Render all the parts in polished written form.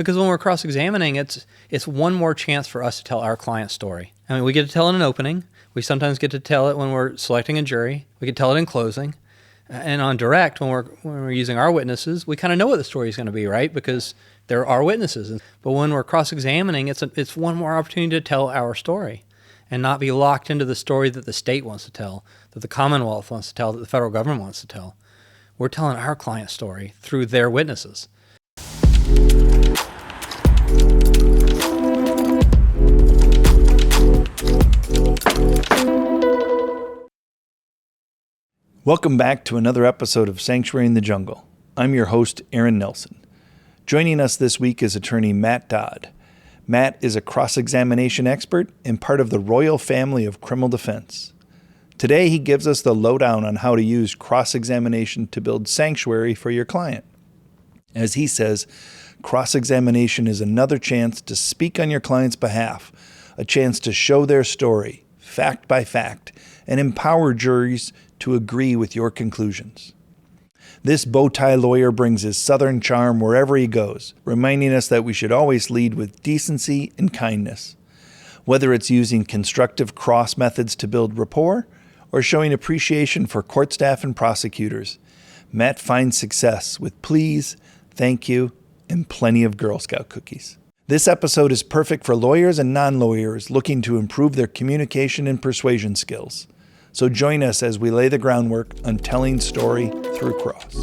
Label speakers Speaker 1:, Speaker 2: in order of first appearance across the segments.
Speaker 1: Because when we're cross-examining, it's one more chance for us to tell our client's story. I mean, we get to tell it in an opening. We sometimes get to tell it when we're selecting a jury. We can tell it in closing. And on direct, when we're using our witnesses, we kind of know what the story is going to be, right? Because they're our witnesses. But when we're cross-examining, it's one more opportunity to tell our story and not be locked into the story that the state wants to tell, that the Commonwealth wants to tell, that the federal government wants to tell. We're telling our client's story through their witnesses.
Speaker 2: Welcome back to another episode of Sanctuary in the Jungle. I'm your host, Aaron Nelson. Joining us this week is attorney Matt Dodd. Matt is a cross-examination expert and part of the royal family of criminal defense. Today, he gives us the lowdown on how to use cross-examination to build sanctuary for your client. As he says, cross-examination is another chance to speak on your client's behalf, a chance to show their story, fact by fact, and empower juries to agree with your conclusions. This bow-tie lawyer brings his southern charm wherever he goes, reminding us that we should always lead with decency and kindness. Whether it's using constructive cross methods to build rapport or showing appreciation for court staff and prosecutors, Matt finds success with please, thank you, and plenty of Girl Scout cookies. This episode is perfect for lawyers and non-lawyers looking to improve their communication and persuasion skills. So join us as we lay the groundwork on telling story through cross.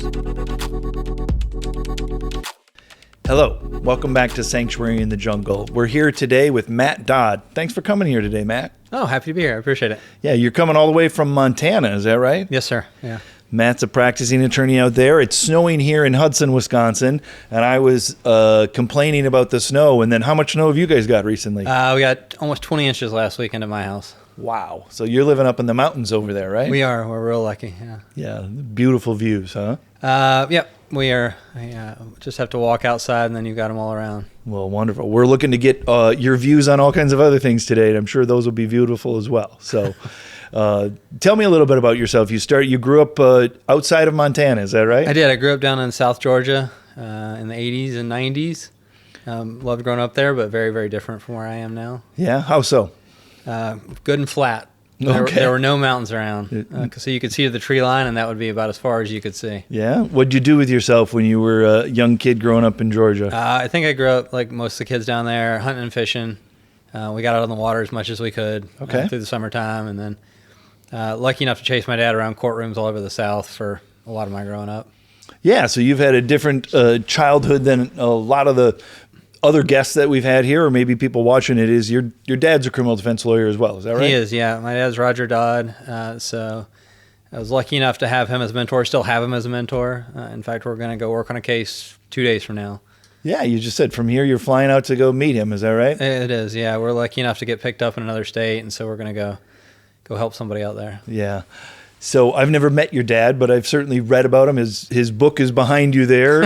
Speaker 2: Hello, welcome back to Sanctuary in the Jungle. We're here today with Matt Dodd. Thanks for coming here today, Matt.
Speaker 1: Oh, happy to be here. I appreciate it.
Speaker 2: Yeah, you're coming all the way from Montana, is that right?
Speaker 1: Yes, sir. Yeah.
Speaker 2: Matt's a practicing attorney out there. It's snowing here in Hudson, Wisconsin, and I was complaining about the snow. And then how much snow have you guys got recently?
Speaker 1: We got almost 20 inches last weekend at my house.
Speaker 2: Wow. So you're living up in the mountains over there, right?
Speaker 1: We are. We're real lucky. Yeah.
Speaker 2: Yeah. Beautiful views, huh?
Speaker 1: Yep. We are. Just have to walk outside and then you've got them all around.
Speaker 2: Well, wonderful. We're looking to get your views on all kinds of other things today, and I'm sure those will be beautiful as well. So tell me a little bit about yourself. You grew up outside of Montana, is that right?
Speaker 1: I did. I grew up down in South Georgia in the 80s and 90s. Loved growing up there, but very, very different from where I am now.
Speaker 2: Yeah? How so?
Speaker 1: Good and flat. There were no mountains around. So you could see to the tree line, and that would be about as far as you could see.
Speaker 2: Yeah? What'd you do with yourself when you were a young kid growing up in Georgia?
Speaker 1: I think I grew up like most of the kids down there, hunting and fishing. We got out on the water as much as we could through the summertime, and then lucky enough to chase my dad around courtrooms all over the South for a lot of my growing up.
Speaker 2: Yeah, so you've had a different childhood than a lot of the other guests that we've had here, or maybe people watching it. Is your dad's a criminal defense lawyer as well, is that right?
Speaker 1: He is, yeah. My dad's Roger Dodd, so I was lucky enough to have him as a mentor, still have him as a mentor. In fact, we're going to go work on a case 2 days from now.
Speaker 2: Yeah, you just said from here you're flying out to go meet him, is that right?
Speaker 1: It is, yeah. We're lucky enough to get picked up in another state, and so we're going to go help somebody out there.
Speaker 2: Yeah. So I've never met your dad, but I've certainly read about him. His book is behind you there.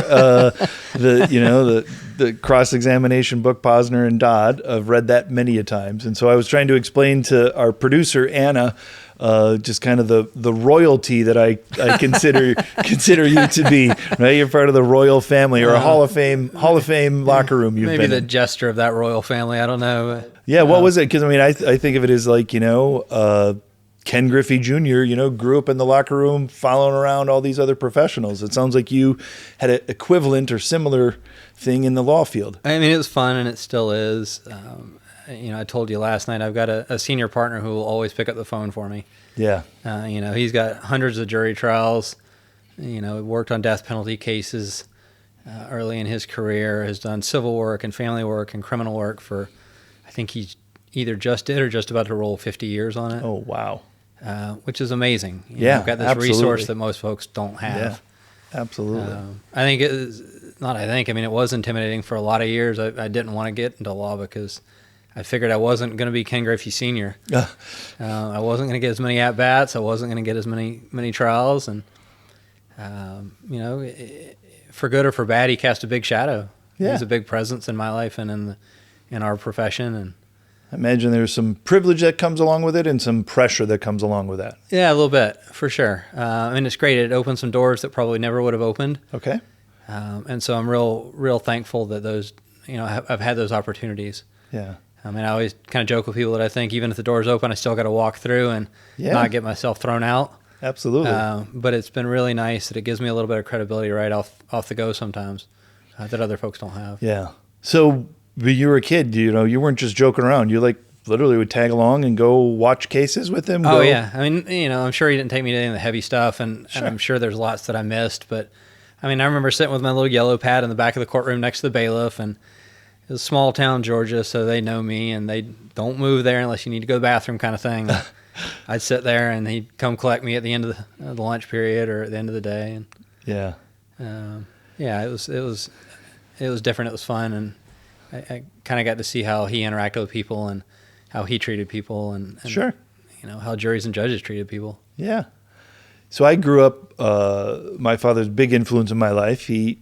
Speaker 2: The cross-examination book, Posner and Dodd. I've read that many a times. And so I was trying to explain to our producer, Anna, just kind of the royalty that I consider you to be, right? You're part of the royal family, or a Hall of Fame locker room you've
Speaker 1: maybe
Speaker 2: been
Speaker 1: the
Speaker 2: in.
Speaker 1: jester of that royal family. I don't know.
Speaker 2: Yeah, what was it? Because I think of it as like, Ken Griffey Jr., grew up in the locker room following around all these other professionals. It sounds like you had an equivalent or similar thing in the law field.
Speaker 1: I mean, it was fun, and it still is. I told you last night, I've got a senior partner who will always pick up the phone for me.
Speaker 2: Yeah.
Speaker 1: He's got hundreds of jury trials, worked on death penalty cases early in his career, has done civil work and family work and criminal work for, I think he's either just did or just about to roll 50 years on it.
Speaker 2: Oh, wow.
Speaker 1: Which is amazing. You've got this
Speaker 2: absolutely.
Speaker 1: Resource that most folks don't have.
Speaker 2: Yeah, absolutely.
Speaker 1: It was intimidating for a lot of years. I didn't want to get into law because I figured I wasn't going to be Ken Griffey Sr. I wasn't going to get as many at-bats. I wasn't going to get as many trials. And, for good or for bad, he cast a big shadow.
Speaker 2: Yeah.
Speaker 1: He's a big presence in my life and in our profession. And
Speaker 2: I imagine there's some privilege that comes along with it and some pressure that comes along with that.
Speaker 1: Yeah, a little bit, for sure. And it's great. It opened some doors that probably never would have opened.
Speaker 2: Okay.
Speaker 1: And so I'm real thankful that I've had those opportunities.
Speaker 2: Yeah.
Speaker 1: I mean, I always kind of joke with people that I think even if the door's open, I still got to walk through and not get myself thrown out.
Speaker 2: Absolutely.
Speaker 1: But it's been really nice that it gives me a little bit of credibility right off the go sometimes that other folks don't have.
Speaker 2: Yeah. So when you were a kid, you weren't just joking around. You literally would tag along and go watch cases with him.
Speaker 1: Oh yeah. I mean, I'm sure he didn't take me to any of the heavy stuff, and I'm sure there's lots that I missed. But I mean, I remember sitting with my little yellow pad in the back of the courtroom next to the bailiff, and it was small town Georgia, so they know me, and they don't move there unless you need to go to the bathroom kind of thing. I'd sit there, and he'd come collect me at the end of the lunch period or at the end of the day. And it was different. It was fun, and I kind of got to see how he interacted with people and how he treated people, and how juries and judges treated people. Yeah.
Speaker 2: So I grew up. My father's a big influence in my life. He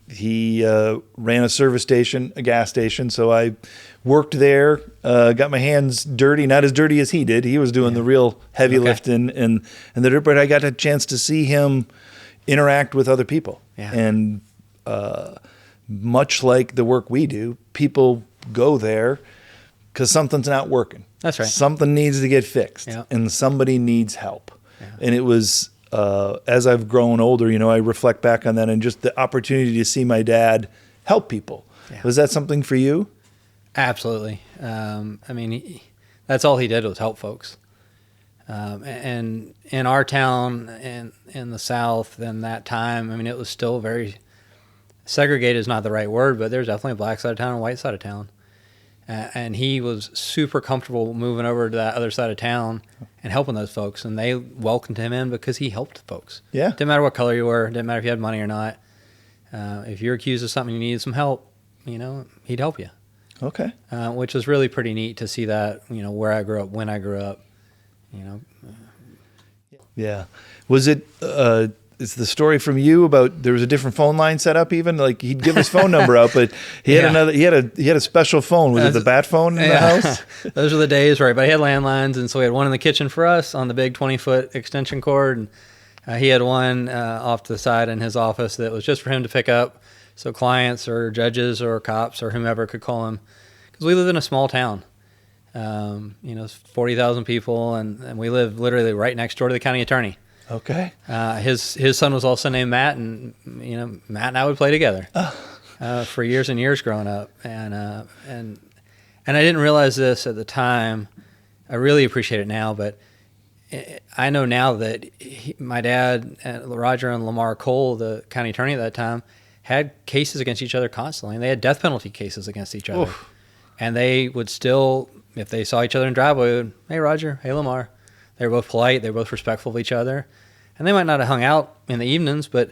Speaker 2: ran a service station, a gas station. So I worked there. Got my hands dirty, not as dirty as he did. He was doing the real heavy lifting, but I got a chance to see him interact with other people. Yeah. And much like the work we do, people go there because something's not working.
Speaker 1: That's right.
Speaker 2: Something needs to get fixed, and somebody needs help. Yeah. And it was. As I've grown older, I reflect back on that and just the opportunity to see my dad help people. Yeah. Was that something for you?
Speaker 1: Absolutely. I mean, that's all he did was help folks. And in our town and in the South in that time, I mean, it was still very segregated is not the right word, but there's definitely a black side of town and a white side of town. And he was super comfortable moving over to that other side of town and helping those folks. And they welcomed him in because he helped folks. Yeah. Didn't matter what color you were. Didn't matter if you had money or not. If you're accused of something, you needed some help, he'd help you. Okay. Which was really pretty neat to see that, where I grew up, when I grew up,
Speaker 2: Yeah. Was it... Is the story from you about there was a different phone line set up even? Like he'd give his phone number out, but he had he had a special phone. Was it the bat phone in the house?
Speaker 1: Those were the days, right? But he had landlines, and so we had one in the kitchen for us on the big 20-foot extension cord, and he had one off to the side in his office that was just for him to pick up, so clients or judges or cops or whomever could call him, because we live in a small town. 40,000 people, and we live literally right next door to the county attorney. Okay. His son was also named Matt, and Matt and I would play together for years and years growing up, and I didn't realize this at the time. I really appreciate it now, but I know now that my dad, Roger and Lamar Cole, the county attorney at that time, had cases against each other constantly, and they had death penalty cases against each other. Oof. And they would still, if they saw each other in the driveway, hey Roger, hey Lamar. They were both polite. They were both respectful of each other. And they might not have hung out in the evenings, but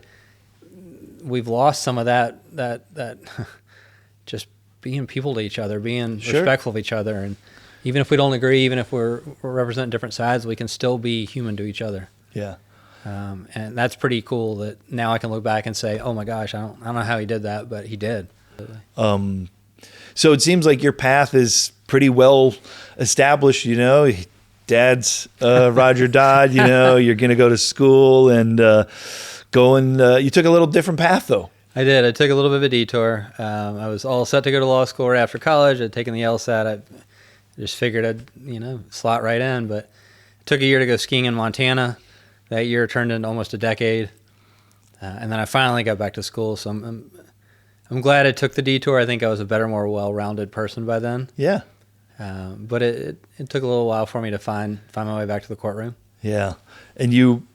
Speaker 1: we've lost some of that just being people to each other, being respectful of each other. And even if we don't agree, even if we're representing different sides, we can still be human to each other. Yeah. And that's pretty cool that now I can look back and say, oh my gosh, I don't know how he did that, but he did.
Speaker 2: So it seems like your path is pretty well established, Dad's Roger Dodd, you're going to go to school and you took a little different path though.
Speaker 1: I did. I took a little bit of a detour. I was all set to go to law school right after college. I'd taken the LSAT. I just figured I'd, slot right in, but it took a year to go skiing in Montana. That year turned into almost a decade. And then I finally got back to school. So I'm glad I took the detour. I think I was a better, more well-rounded person by then. Yeah. But it took a little while for me to find my way back to the courtroom. Yeah. And you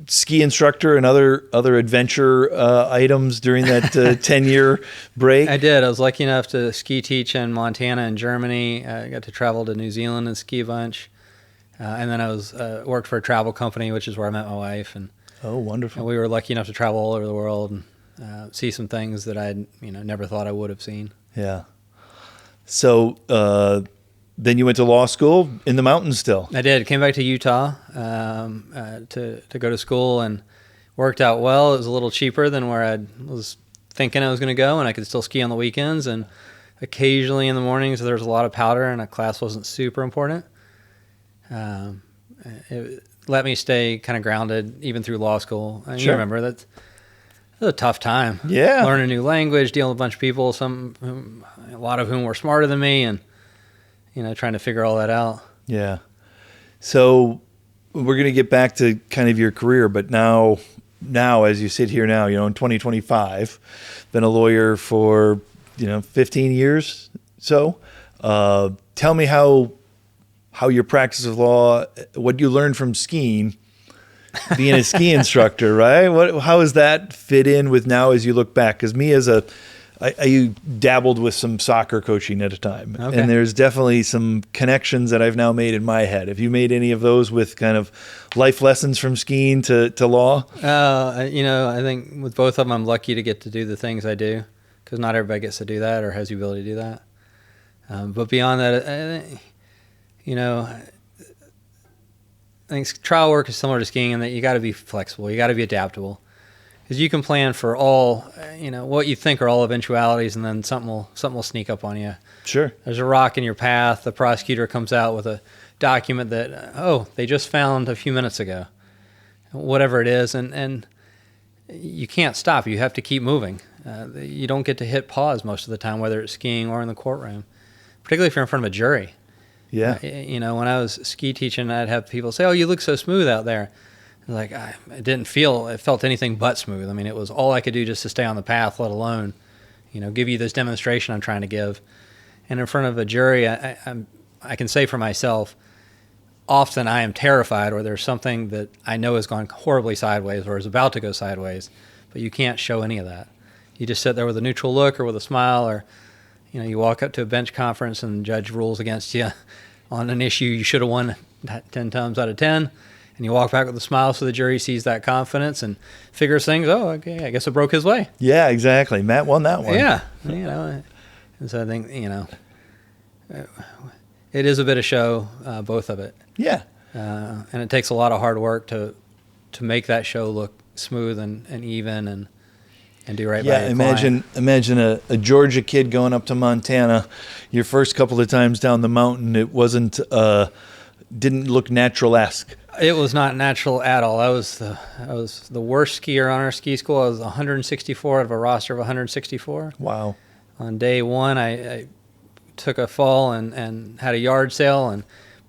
Speaker 1: ski instructor and other adventure items during that 10-year break? I did. I was lucky enough to ski teach in Montana and Germany. I got to travel to New Zealand and ski a bunch. And then I was worked for a travel company, which is where I met my wife. And
Speaker 2: oh, wonderful.
Speaker 1: And we were lucky enough to travel all over the world and see some things that I never thought I would have seen.
Speaker 2: Yeah. So then you went to law school in the mountains still.
Speaker 1: I did. Came back to Utah to go to school, and worked out well. It was a little cheaper than where I was thinking I was going to go, and I could still ski on the weekends. And occasionally in the mornings there was a lot of powder, and a class wasn't super important. It let me stay kind of grounded even through law school. And you remember that was a tough time.
Speaker 3: Yeah.
Speaker 1: Learning a new language, dealing with a bunch of people, a lot of whom were smarter than me, and trying to figure all that out.
Speaker 3: Yeah. So we're going to get back to kind of your career, but now as you sit here now, in 2025, been a lawyer for 15 years. So tell me how your practice of law, what you learned from skiing, being a ski instructor, right? How does that fit in with now as you look back? Because me I dabbled with some soccer coaching at a time,
Speaker 1: okay.
Speaker 3: And there's definitely some connections that I've now made in my head. Have you made any of those with kind of life lessons from skiing to law?
Speaker 1: I think with both of them, I'm lucky to get to do the things I do, because not everybody gets to do that or has the ability to do that. But beyond that, I think trial work is similar to skiing in that you got to be flexible. You got to be adaptable, because you can plan for all, what you think are all eventualities, and then something will sneak up on you.
Speaker 3: Sure.
Speaker 1: There's a rock in your path. The prosecutor comes out with a document that, they just found a few minutes ago, whatever it is, and you can't stop. You have to keep moving. You don't get to hit pause most of the time, whether it's skiing or in the courtroom, particularly if you're in front of a jury.
Speaker 3: Yeah.
Speaker 1: When I was ski teaching, I'd have people say, "Oh, you look so smooth out there." Like, it felt anything but smooth. I mean, it was all I could do just to stay on the path, let alone, give you this demonstration I'm trying to give. And in front of a jury, I can say for myself, often I am terrified, or there's something that I know has gone horribly sideways or is about to go sideways, but you can't show any of that. You just sit there with a neutral look or with a smile, or you walk up to a bench conference and the judge rules against you on an issue you should have won 10 times out of 10, and you walk back with a smile so the jury sees that confidence and figures things, oh, okay, I guess it broke his way.
Speaker 3: Yeah, exactly. Matt won that one.
Speaker 1: Yeah, and so I think, it is a bit of show, both of it.
Speaker 3: Yeah.
Speaker 1: And it takes a lot of hard work to make that show look smooth and even and do right by your client.
Speaker 3: Imagine a Georgia kid going up to Montana. Your first couple of times down the mountain, it didn't look natural-esque.
Speaker 1: It was not natural at all. I was the worst skier on our ski school. I was 164 out of a roster of 164.
Speaker 3: Wow.
Speaker 1: On day one, I took a fall and had a yard sale and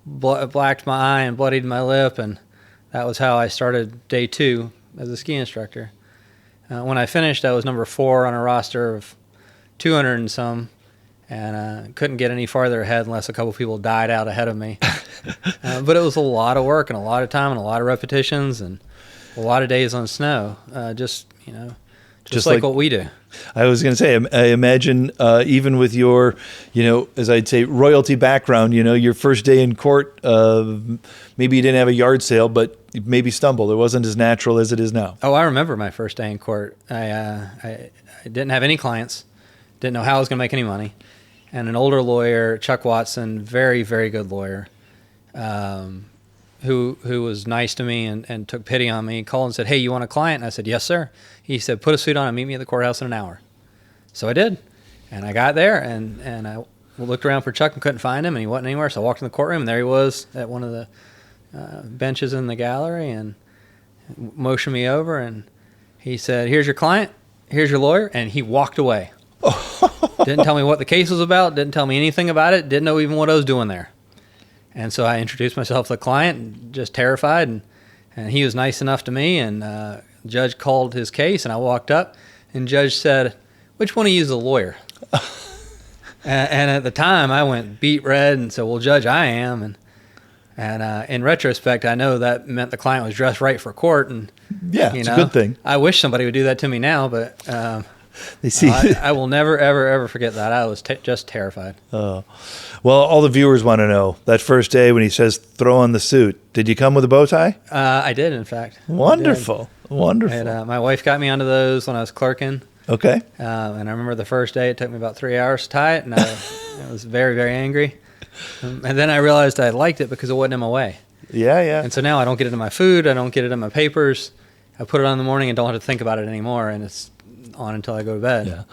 Speaker 1: blacked my eye and bloodied my lip, and that was how I started day two as a ski instructor. When I finished, I was number 4 on a roster of 200 and some, and couldn't get any farther ahead unless a couple people died out ahead of me. But it was a lot of work and a lot of time and a lot of repetitions and a lot of days on snow, just like what we do.
Speaker 3: I was going to say, I imagine even with your, as I'd say, royalty background, your first day in court, maybe you didn't have a yard sale, but maybe stumbled. It wasn't as natural as it is now.
Speaker 1: Oh, I remember my first day in court. I didn't have any clients, didn't know how I was going to make any money. And an older lawyer, Chuck Watson, very, very good lawyer, who was nice to me and took pity on me, called and said, "Hey, you want a client?" And I said, "Yes, sir." He said, "Put a suit on and meet me at the courthouse in an hour." So I did. And I got there, and I looked around for Chuck and couldn't find him, and he wasn't anywhere. So I walked in the courtroom, and there he was at one of the benches in the gallery, and motioned me over, and he said, "Here's your client, here's your lawyer," and he walked away. Didn't tell me what the case was about, didn't tell me anything about it, didn't know even what I was doing there. And so I introduced myself to the client, just terrified, and he was nice enough to me, and the judge called his case, and I walked up, and the judge said, "Which one of you is the lawyer?" and at the time, I went beet red and said, "Well, Judge, I am." And in retrospect, I know that meant the client was dressed right for court, and
Speaker 3: yeah, it's a good thing.
Speaker 1: I wish somebody would do that to me now, but
Speaker 3: they see.
Speaker 1: I will never, ever, ever forget that. I was just terrified.
Speaker 3: Oh, well, all the viewers want to know that first day when he says throw on the suit. Did you come with a bow tie?
Speaker 1: I did, in fact.
Speaker 3: Wonderful, wonderful.
Speaker 1: And, my wife got me onto those when I was clerking.
Speaker 3: Okay.
Speaker 1: And I remember the first day it took me about 3 hours to tie it, and I was very, very angry. And then I realized I liked it because it wasn't in my way.
Speaker 3: Yeah, yeah.
Speaker 1: And so now I don't get it in my food. I don't get it in my papers. I put it on in the morning and don't have to think about it anymore, and it's on until I go to bed.
Speaker 3: Yeah.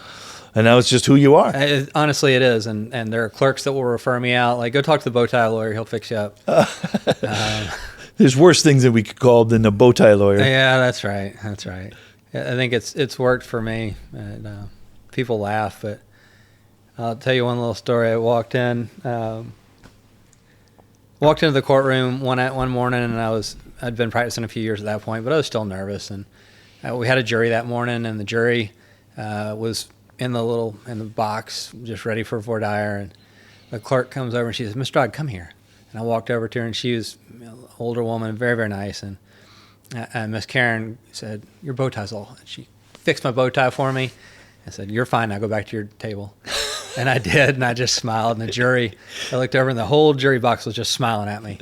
Speaker 3: And now it's just who you are.
Speaker 1: Honestly, it is. And there are clerks that will refer me out. Like, go talk to the bow tie lawyer. He'll fix you up.
Speaker 3: There's worse things that we could call than a bow tie lawyer.
Speaker 1: Yeah, that's right. That's right. I think it's worked for me. And, people laugh, but I'll tell you one little story. I walked into the courtroom one morning, and I'd been practicing a few years at that point, but I was still nervous. And we had a jury that morning, and the jury was in the box, just ready for voir dire. And the clerk comes over and she says, "Mr. Dodd, come here." And I walked over to her, and she was an older woman, very, very nice. And Miss Karen said, "Your bow tie's all." And she fixed my bow tie for me. I said, "You're fine. Now go back to your table." And I did, and I just smiled. And I looked over, and the whole jury box was just smiling at me.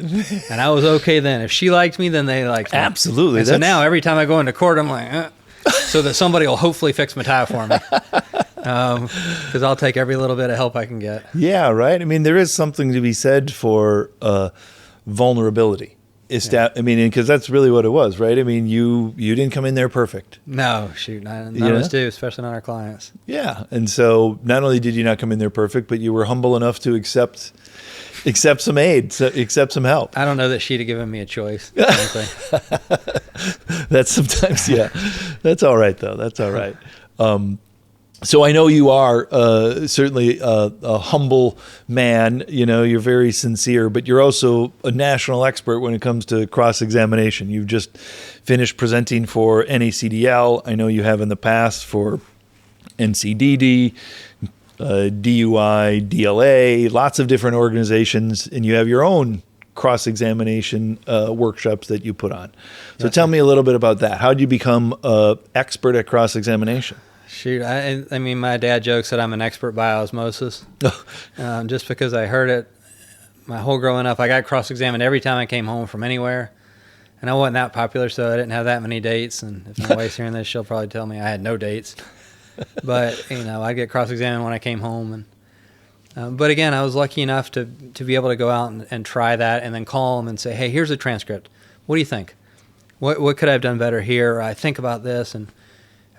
Speaker 1: And I was okay then. If she liked me, then they liked me.
Speaker 3: Absolutely.
Speaker 1: And so now every time I go into court, I'm like, so that somebody will hopefully fix my tie for me. Because I'll take every little bit of help I can get.
Speaker 3: Yeah, right. I mean, there is something to be said for vulnerability.
Speaker 1: Yeah.
Speaker 3: I mean, because that's really what it was, right? I mean, you didn't come in there perfect.
Speaker 1: No, shoot, none of us do, especially not our clients.
Speaker 3: Yeah, and so not only did you not come in there perfect, but you were humble enough to accept some aid, accept some help.
Speaker 1: I don't know that she'd have given me a choice, frankly.
Speaker 3: That's sometimes, yeah. That's all right, though. That's all right. So I know you are certainly a humble man. You're very sincere, but you're also a national expert when it comes to cross-examination. You've just finished presenting for NACDL. I know you have in the past for NCDD, DUI, DLA, lots of different organizations, and you have your own cross-examination workshops that you put on. So tell me a little bit about that. How did you become an expert at cross-examination?
Speaker 1: Shoot, I mean, my dad jokes that I'm an expert by osmosis, just because I heard it my whole growing up. I got cross-examined every time I came home from anywhere, and I wasn't that popular, so I didn't have that many dates. And if my wife's hearing this, she'll probably tell me I had no dates. But I'd get cross-examined when I came home, and but again, I was lucky enough to be able to go out and try that, and then call them and say, "Hey, here's a transcript. What do you think? What could I have done better here? Or I think about this."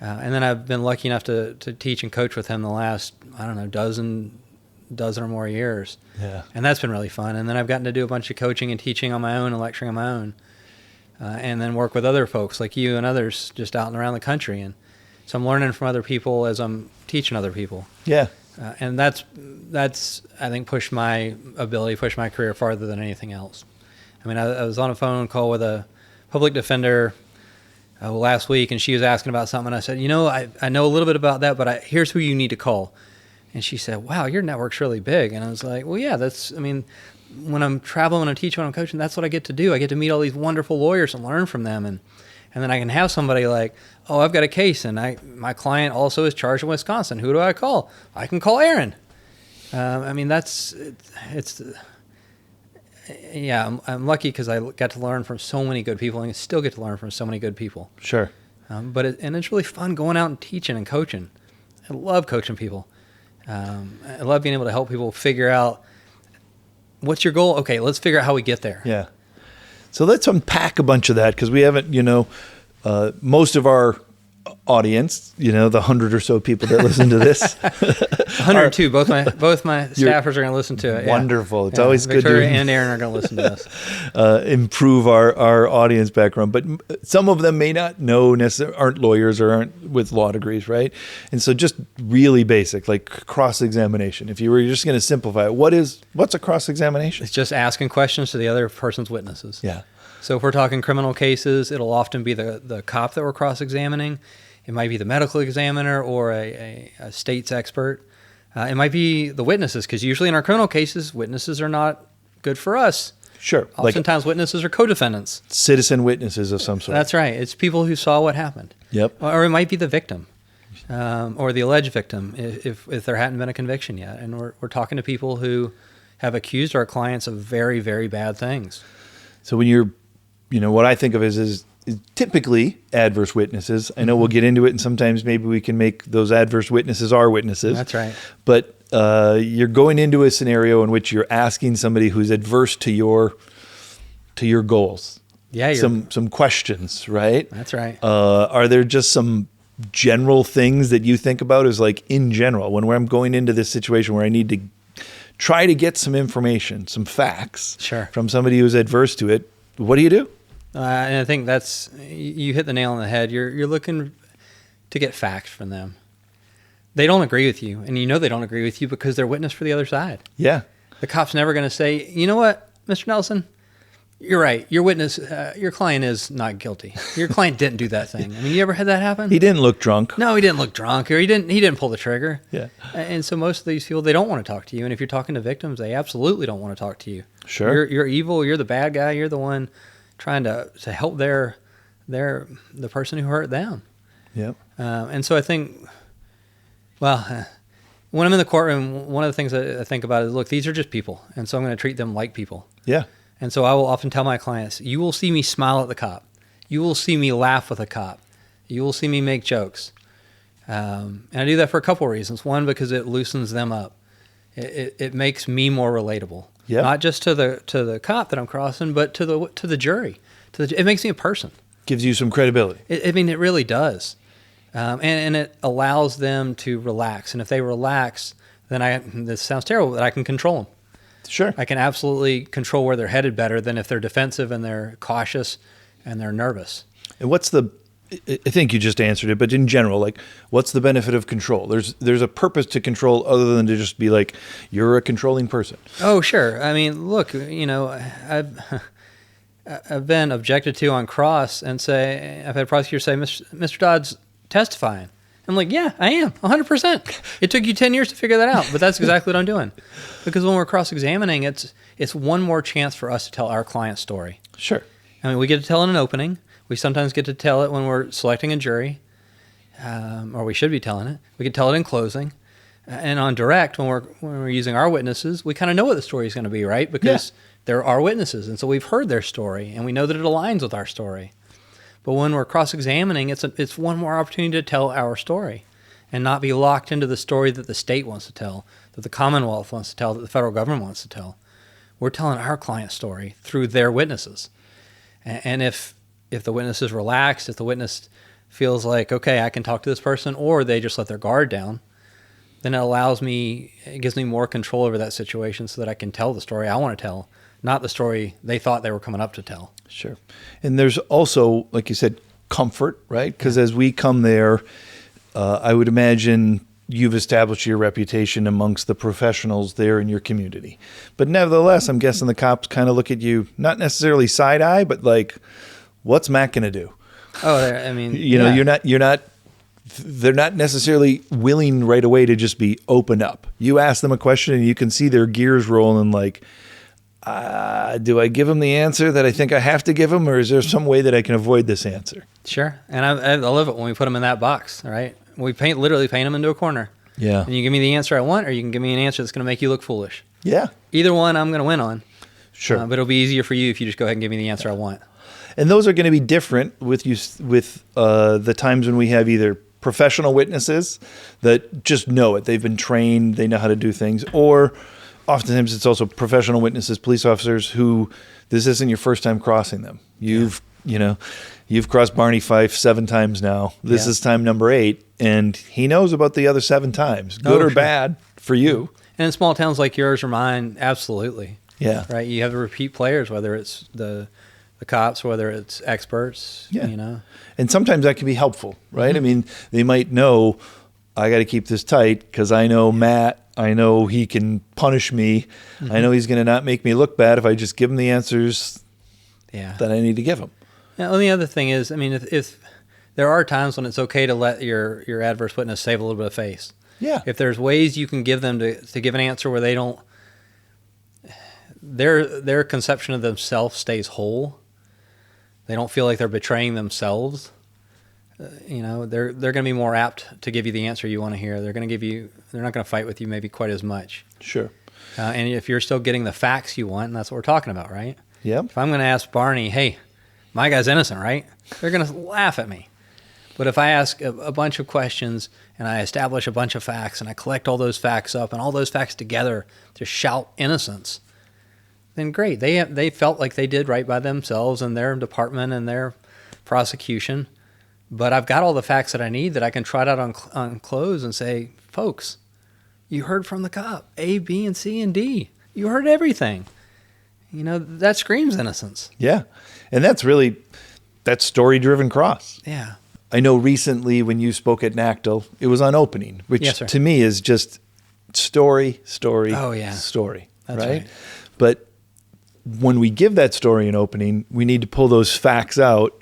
Speaker 1: And then I've been lucky enough to teach and coach with him the last, I don't know, dozen or more years.
Speaker 3: Yeah.
Speaker 1: And that's been really fun. And then I've gotten to do a bunch of coaching and teaching on my own and lecturing on my own. And then work with other folks like you and others just out and around the country. And so I'm learning from other people as I'm teaching other people.
Speaker 3: Yeah.
Speaker 1: And that's I think pushed my career farther than anything else. I mean, I was on a phone call with a public defender last week, and she was asking about something, and I said, I know a little bit about that, but here's who you need to call. And she said, "Wow, your network's really big." And I was like, well, yeah, when I'm traveling, when I'm teaching, when I'm coaching, that's what I get to do. I get to meet all these wonderful lawyers and learn from them. And then I can have somebody like, "Oh, I've got a case, and my client also is charged in Wisconsin. Who do I call? I can call Aaron." I mean, I'm lucky because I got to learn from so many good people, and I still get to learn from so many good people.
Speaker 3: Sure.
Speaker 1: But it's really fun going out and teaching and coaching. I love coaching people. I love being able to help people figure out, what's your goal? Okay, let's figure out how we get there.
Speaker 3: Yeah. So let's unpack a bunch of that, because we haven't, most of our audience, the 100 or so people that listen to this.
Speaker 1: 102. Both my staffers are going to listen to it.
Speaker 3: Wonderful. Yeah. It's always
Speaker 1: Victoria
Speaker 3: good to
Speaker 1: and Aaron are going to listen to this.
Speaker 3: Improve our audience background. But some of them may not know necessarily, aren't lawyers or aren't with law degrees, right? And so just really basic, like cross-examination. If you were just going to simplify it, what's a cross-examination?
Speaker 1: It's just asking questions to the other person's witnesses.
Speaker 3: Yeah.
Speaker 1: So if we're talking criminal cases, it'll often be the cop that we're cross-examining. It might be the medical examiner or a state's expert. It might be the witnesses, because usually in our criminal cases, witnesses are not good for us.
Speaker 3: Sure.
Speaker 1: Oftentimes witnesses are co-defendants.
Speaker 3: Citizen witnesses of some sort.
Speaker 1: That's right. It's people who saw what happened.
Speaker 3: Yep.
Speaker 1: Or it might be the victim or the alleged victim if there hadn't been a conviction yet. And we're talking to people who have accused our clients of very, very bad things.
Speaker 3: So when you're, what I think of is typically adverse witnesses. I know we'll get into it, and sometimes maybe we can make those adverse witnesses our witnesses.
Speaker 1: That's right.
Speaker 3: But you're going into a scenario in which you're asking somebody who's adverse to your goals.
Speaker 1: Yeah.
Speaker 3: Some questions, right?
Speaker 1: That's right.
Speaker 3: Are there just some general things that you think about as like in general, when I'm going into this situation where I need to try to get some information, some facts from somebody who's adverse to it, what do you do?
Speaker 1: And I think you hit the nail on the head. You're looking, to get facts from them. They don't agree with you, and you know they don't agree with you because they're witness for the other side.
Speaker 3: Yeah.
Speaker 1: The cop's never going to say, you know what, Mr. Nelson, you're right. Your witness, your client is not guilty. Your client didn't do that thing. I mean, you ever had that happen?
Speaker 3: He didn't look drunk.
Speaker 1: No, he didn't look drunk, or he didn't pull the trigger.
Speaker 3: Yeah.
Speaker 1: And so most of these people, they don't want to talk to you. And if you're talking to victims, they absolutely don't want to talk to you.
Speaker 3: Sure.
Speaker 1: You're evil. You're the bad guy. You're the one trying to help the person who hurt them.
Speaker 3: Yep.
Speaker 1: And so I think, well, when I'm in the courtroom, one of the things that I think about is, look, these are just people. And so I'm going to treat them like people.
Speaker 3: Yeah.
Speaker 1: And so I will often tell my clients, you will see me smile at the cop. You will see me laugh with a cop. You will see me make jokes. And I do that for a couple of reasons. One, because it loosens them up. It makes me more relatable.
Speaker 3: Yeah.
Speaker 1: Not just to the cop that I'm crossing, but to the jury. It makes me a person.
Speaker 3: Gives you some credibility.
Speaker 1: It really does. And it allows them to relax. And if they relax, then this sounds terrible, but I can control them.
Speaker 3: Sure.
Speaker 1: I can absolutely control where they're headed better than if they're defensive and they're cautious and they're nervous.
Speaker 3: And I think you just answered it, but in general, like, what's the benefit of control? There's a purpose to control other than to just be like, you're a controlling person.
Speaker 1: Oh, sure. I mean, look, I've been objected to on cross and I've had prosecutors say, Mr. Dodd's testifying. I'm like, yeah, I am, 100%. It took you 10 years to figure that out, but that's exactly what I'm doing. Because when we're cross-examining, it's one more chance for us to tell our client's story.
Speaker 3: Sure.
Speaker 1: I mean, we get to tell in an opening. We sometimes get to tell it when we're selecting a jury, or we should be telling it. We could tell it in closing. And on direct, when we're using our witnesses, we kind of know what the story is going to be, right? Because they're our witnesses, and so we've heard their story, and we know that it aligns with our story. But when we're cross-examining, it's one more opportunity to tell our story and not be locked into the story that the state wants to tell, that the Commonwealth wants to tell, that the federal government wants to tell. We're telling our client's story through their witnesses. And if the witness is relaxed, if the witness feels like, okay, I can talk to this person, or they just let their guard down, then it gives me more control over that situation so that I can tell the story I want to tell, not the story they thought they were coming up to tell.
Speaker 3: Sure. And there's also, like you said, comfort, right? Because as we come there, I would imagine you've established your reputation amongst the professionals there in your community. But nevertheless, I'm guessing the cops kind of look at you, not necessarily side eye, but like, what's Matt going to do?
Speaker 1: Oh, I mean,
Speaker 3: they're not necessarily willing right away to just be open up. You ask them a question and you can see their gears rolling like, do I give them the answer that I think I have to give them, or is there some way that I can avoid this answer?
Speaker 1: Sure. And I love it when we put them in that box, all right? We literally paint them into a corner.
Speaker 3: Yeah.
Speaker 1: And you give me the answer I want, or you can give me an answer that's going to make you look foolish.
Speaker 3: Yeah.
Speaker 1: Either one I'm going to win on.
Speaker 3: Sure.
Speaker 1: But it'll be easier for you if you just go ahead and give me the answer I want.
Speaker 3: And those are going to be different with the times when we have either professional witnesses that just know it. They've been trained. They know how to do things. Or oftentimes it's also professional witnesses, police officers who this isn't your first time crossing them. You've crossed Barney Fife 7 times now. This is time number 8. And he knows about the other 7 times, good or bad for you.
Speaker 1: And in small towns like yours or mine, absolutely.
Speaker 3: Yeah.
Speaker 1: Right. You have the repeat players, whether it's the cops, whether it's experts,
Speaker 3: And sometimes that can be helpful, right? Mm-hmm. I mean, they might know, I got to keep this tight because I know Matt, I know he can punish me. Mm-hmm. I know he's going to not make me look bad if I just give him the answers that I need to give him.
Speaker 1: Now, the other thing is, I mean, if there are times when it's okay to let your adverse witness save a little bit of face.
Speaker 3: Yeah.
Speaker 1: If there's ways you can give them to give an answer where they don't, their conception of themselves stays whole. They don't feel like they're betraying themselves. They're going to be more apt to give you the answer you want to hear. They're not going to fight with you maybe quite as much.
Speaker 3: Sure.
Speaker 1: And if you're still getting the facts you want, and that's what we're talking about, right?
Speaker 3: Yep.
Speaker 1: If I'm going to ask Barney, hey, my guy's innocent, right? They're going to laugh at me. But if I ask a bunch of questions and I establish a bunch of facts and I collect all those facts up and all those facts together to shout innocence, then great. They felt like they did right by themselves and their department and their prosecution. But I've got all the facts that I need that I can trot out on close and say, folks, you heard from the cop, A, B, and C, and D. You heard everything. That screams innocence.
Speaker 3: Yeah. And that's story-driven cross.
Speaker 1: Yeah.
Speaker 3: I know recently when you spoke at NACTL, it was on opening, which
Speaker 1: Yes, sir.
Speaker 3: to me is just story,
Speaker 1: Oh, yeah.
Speaker 3: story,
Speaker 1: That's
Speaker 3: right?
Speaker 1: right.
Speaker 3: But when we give that story an opening, we need to pull those facts out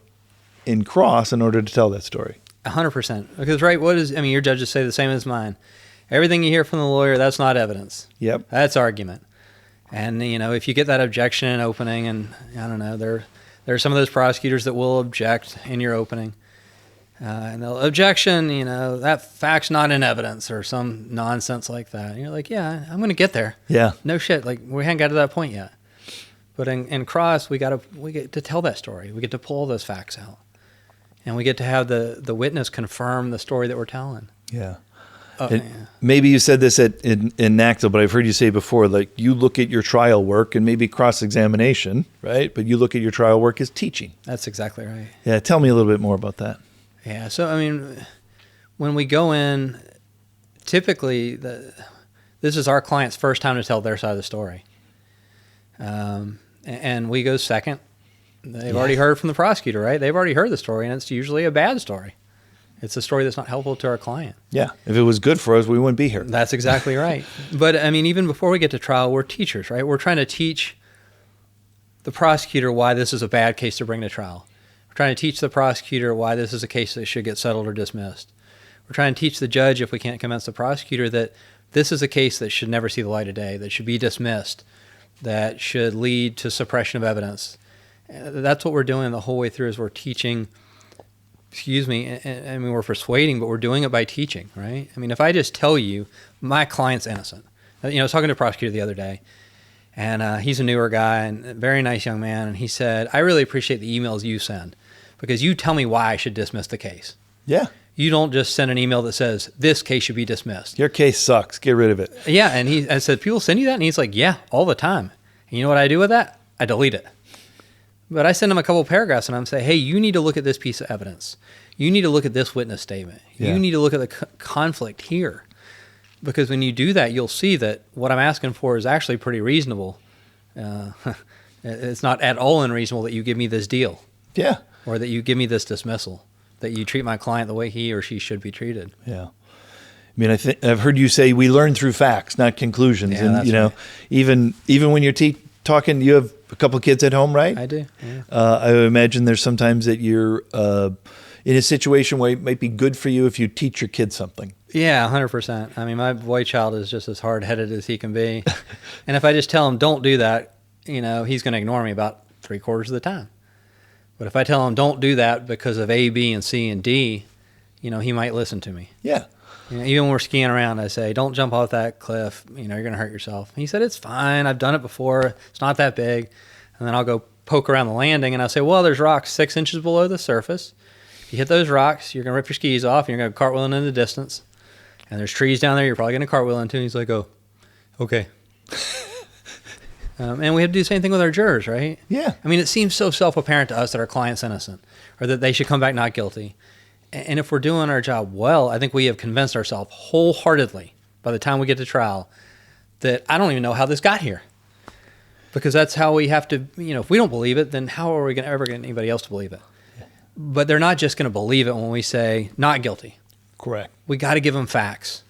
Speaker 3: in cross in order to tell that story.
Speaker 1: 100%. Because, right, your judges say the same as mine. Everything you hear from the lawyer, that's not evidence.
Speaker 3: Yep.
Speaker 1: That's argument. And, if you get that objection in opening, and I don't know, there are some of those prosecutors that will object in your opening. And they'll objection, that fact's not in evidence or some nonsense like that. And you're like, yeah, I'm going to get there.
Speaker 3: Yeah.
Speaker 1: No shit. Like, we haven't got to that point yet. But in cross, we get to tell that story. We get to pull those facts out. And we get to have the witness confirm the story that we're telling.
Speaker 3: Yeah.
Speaker 1: Yeah.
Speaker 3: Maybe you said this in NACTL, but I've heard you say before, like you look at your trial work and maybe cross-examination, right? But you look at your trial work as teaching.
Speaker 1: That's exactly right.
Speaker 3: Yeah. Tell me a little bit more about that.
Speaker 1: Yeah. So, when we go in, typically this is our client's first time to tell their side of the story. And we go second. They've already heard from the prosecutor, right? They've already heard the story, and it's usually a bad story. It's a story that's not helpful to our client.
Speaker 3: Yeah. If it was good for us, we wouldn't be here.
Speaker 1: That's exactly right. But, even before we get to trial, we're teachers, right? We're trying to teach the prosecutor why this is a bad case to bring to trial. We're trying to teach the prosecutor why this is a case that should get settled or dismissed. We're trying to teach the judge, if we can't convince the prosecutor, that this is a case that should never see the light of day, that should be dismissed, that should lead to suppression of evidence. That's what we're doing the whole way through, is we're teaching, we're persuading, but we're doing it by teaching, right? If I just tell you my client's innocent. I was talking to a prosecutor the other day, and he's a newer guy and a very nice young man, and he said, I really appreciate the emails you send because you tell me why I should dismiss the case.
Speaker 3: Yeah.
Speaker 1: You don't just send an email that says, this case should be dismissed.
Speaker 3: Your case sucks. Get rid of it.
Speaker 1: Yeah, and I said, people send you that? And he's like, yeah, all the time. And you know what I do with that? I delete it. But I send him a couple paragraphs and I'm saying, hey, you need to look at this piece of evidence. You need to look at this witness statement.
Speaker 3: Yeah.
Speaker 1: You need to look at the conflict here. Because when you do that, you'll see that what I'm asking for is actually pretty reasonable. It's not at all unreasonable that you give me this deal.
Speaker 3: Yeah.
Speaker 1: Or that you give me this dismissal. That you treat my client the way he or she should be treated.
Speaker 3: Yeah. I've heard you say we learn through facts, not conclusions.
Speaker 1: Yeah,
Speaker 3: and
Speaker 1: that's right.
Speaker 3: even when you're talking, you have a couple of kids at home, right?
Speaker 1: I do. Yeah.
Speaker 3: I would imagine there's sometimes that you're in a situation where it might be good for you if you teach your kids something.
Speaker 1: Yeah, 100%. My boy child is just as hard-headed as he can be. And if I just tell him, don't do that, he's going to ignore me about 3/4 of the time. But if I tell him, don't do that because of A, B, and C, and D, he might listen to me.
Speaker 3: Yeah.
Speaker 1: Even when we're skiing around, I say, don't jump off that cliff. You're going to hurt yourself. And he said, it's fine. I've done it before. It's not that big. And then I'll go poke around the landing, and I'll say, well, there's rocks 6 inches below the surface. If you hit those rocks, you're going to rip your skis off, and you're going to cartwheel into the distance. And there's trees down there you're probably going to cartwheel into. And he's like, oh, okay. And we have to do the same thing with our jurors, right?
Speaker 3: Yeah.
Speaker 1: It seems so self-apparent to us that our client's innocent or that they should come back not guilty. And if we're doing our job well, I think we have convinced ourselves wholeheartedly by the time we get to trial that I don't even know how this got here. Because that's how we have to, if we don't believe it, then how are we going to ever get anybody else to believe it? But they're not just going to believe it when we say not guilty.
Speaker 3: Correct.
Speaker 1: We got to give them facts.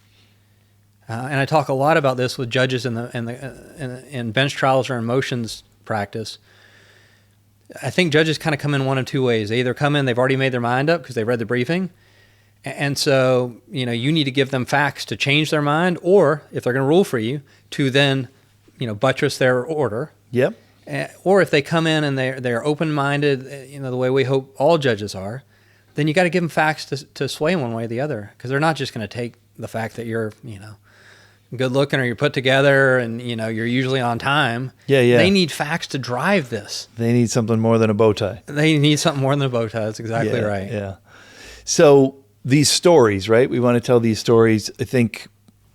Speaker 1: And I talk a lot about this with judges in bench trials or in motions practice. I think judges kind of come in one of two ways. They either come in, they've already made their mind up because they read the briefing. And so, you need to give them facts to change their mind, or if they're going to rule for you, to then, buttress their order.
Speaker 3: Yep.
Speaker 1: Or if they come in and they're open-minded, the way we hope all judges are, then you got to give them facts to sway one way or the other, because they're not just going to take the fact that you're, good looking or you're put together and, you're usually on time.
Speaker 3: Yeah, yeah.
Speaker 1: They need facts to drive this.
Speaker 3: They need something more than a bow tie.
Speaker 1: They need something more than a bow tie. That's exactly right.
Speaker 3: Yeah. So these stories, right? We want to tell these stories. I think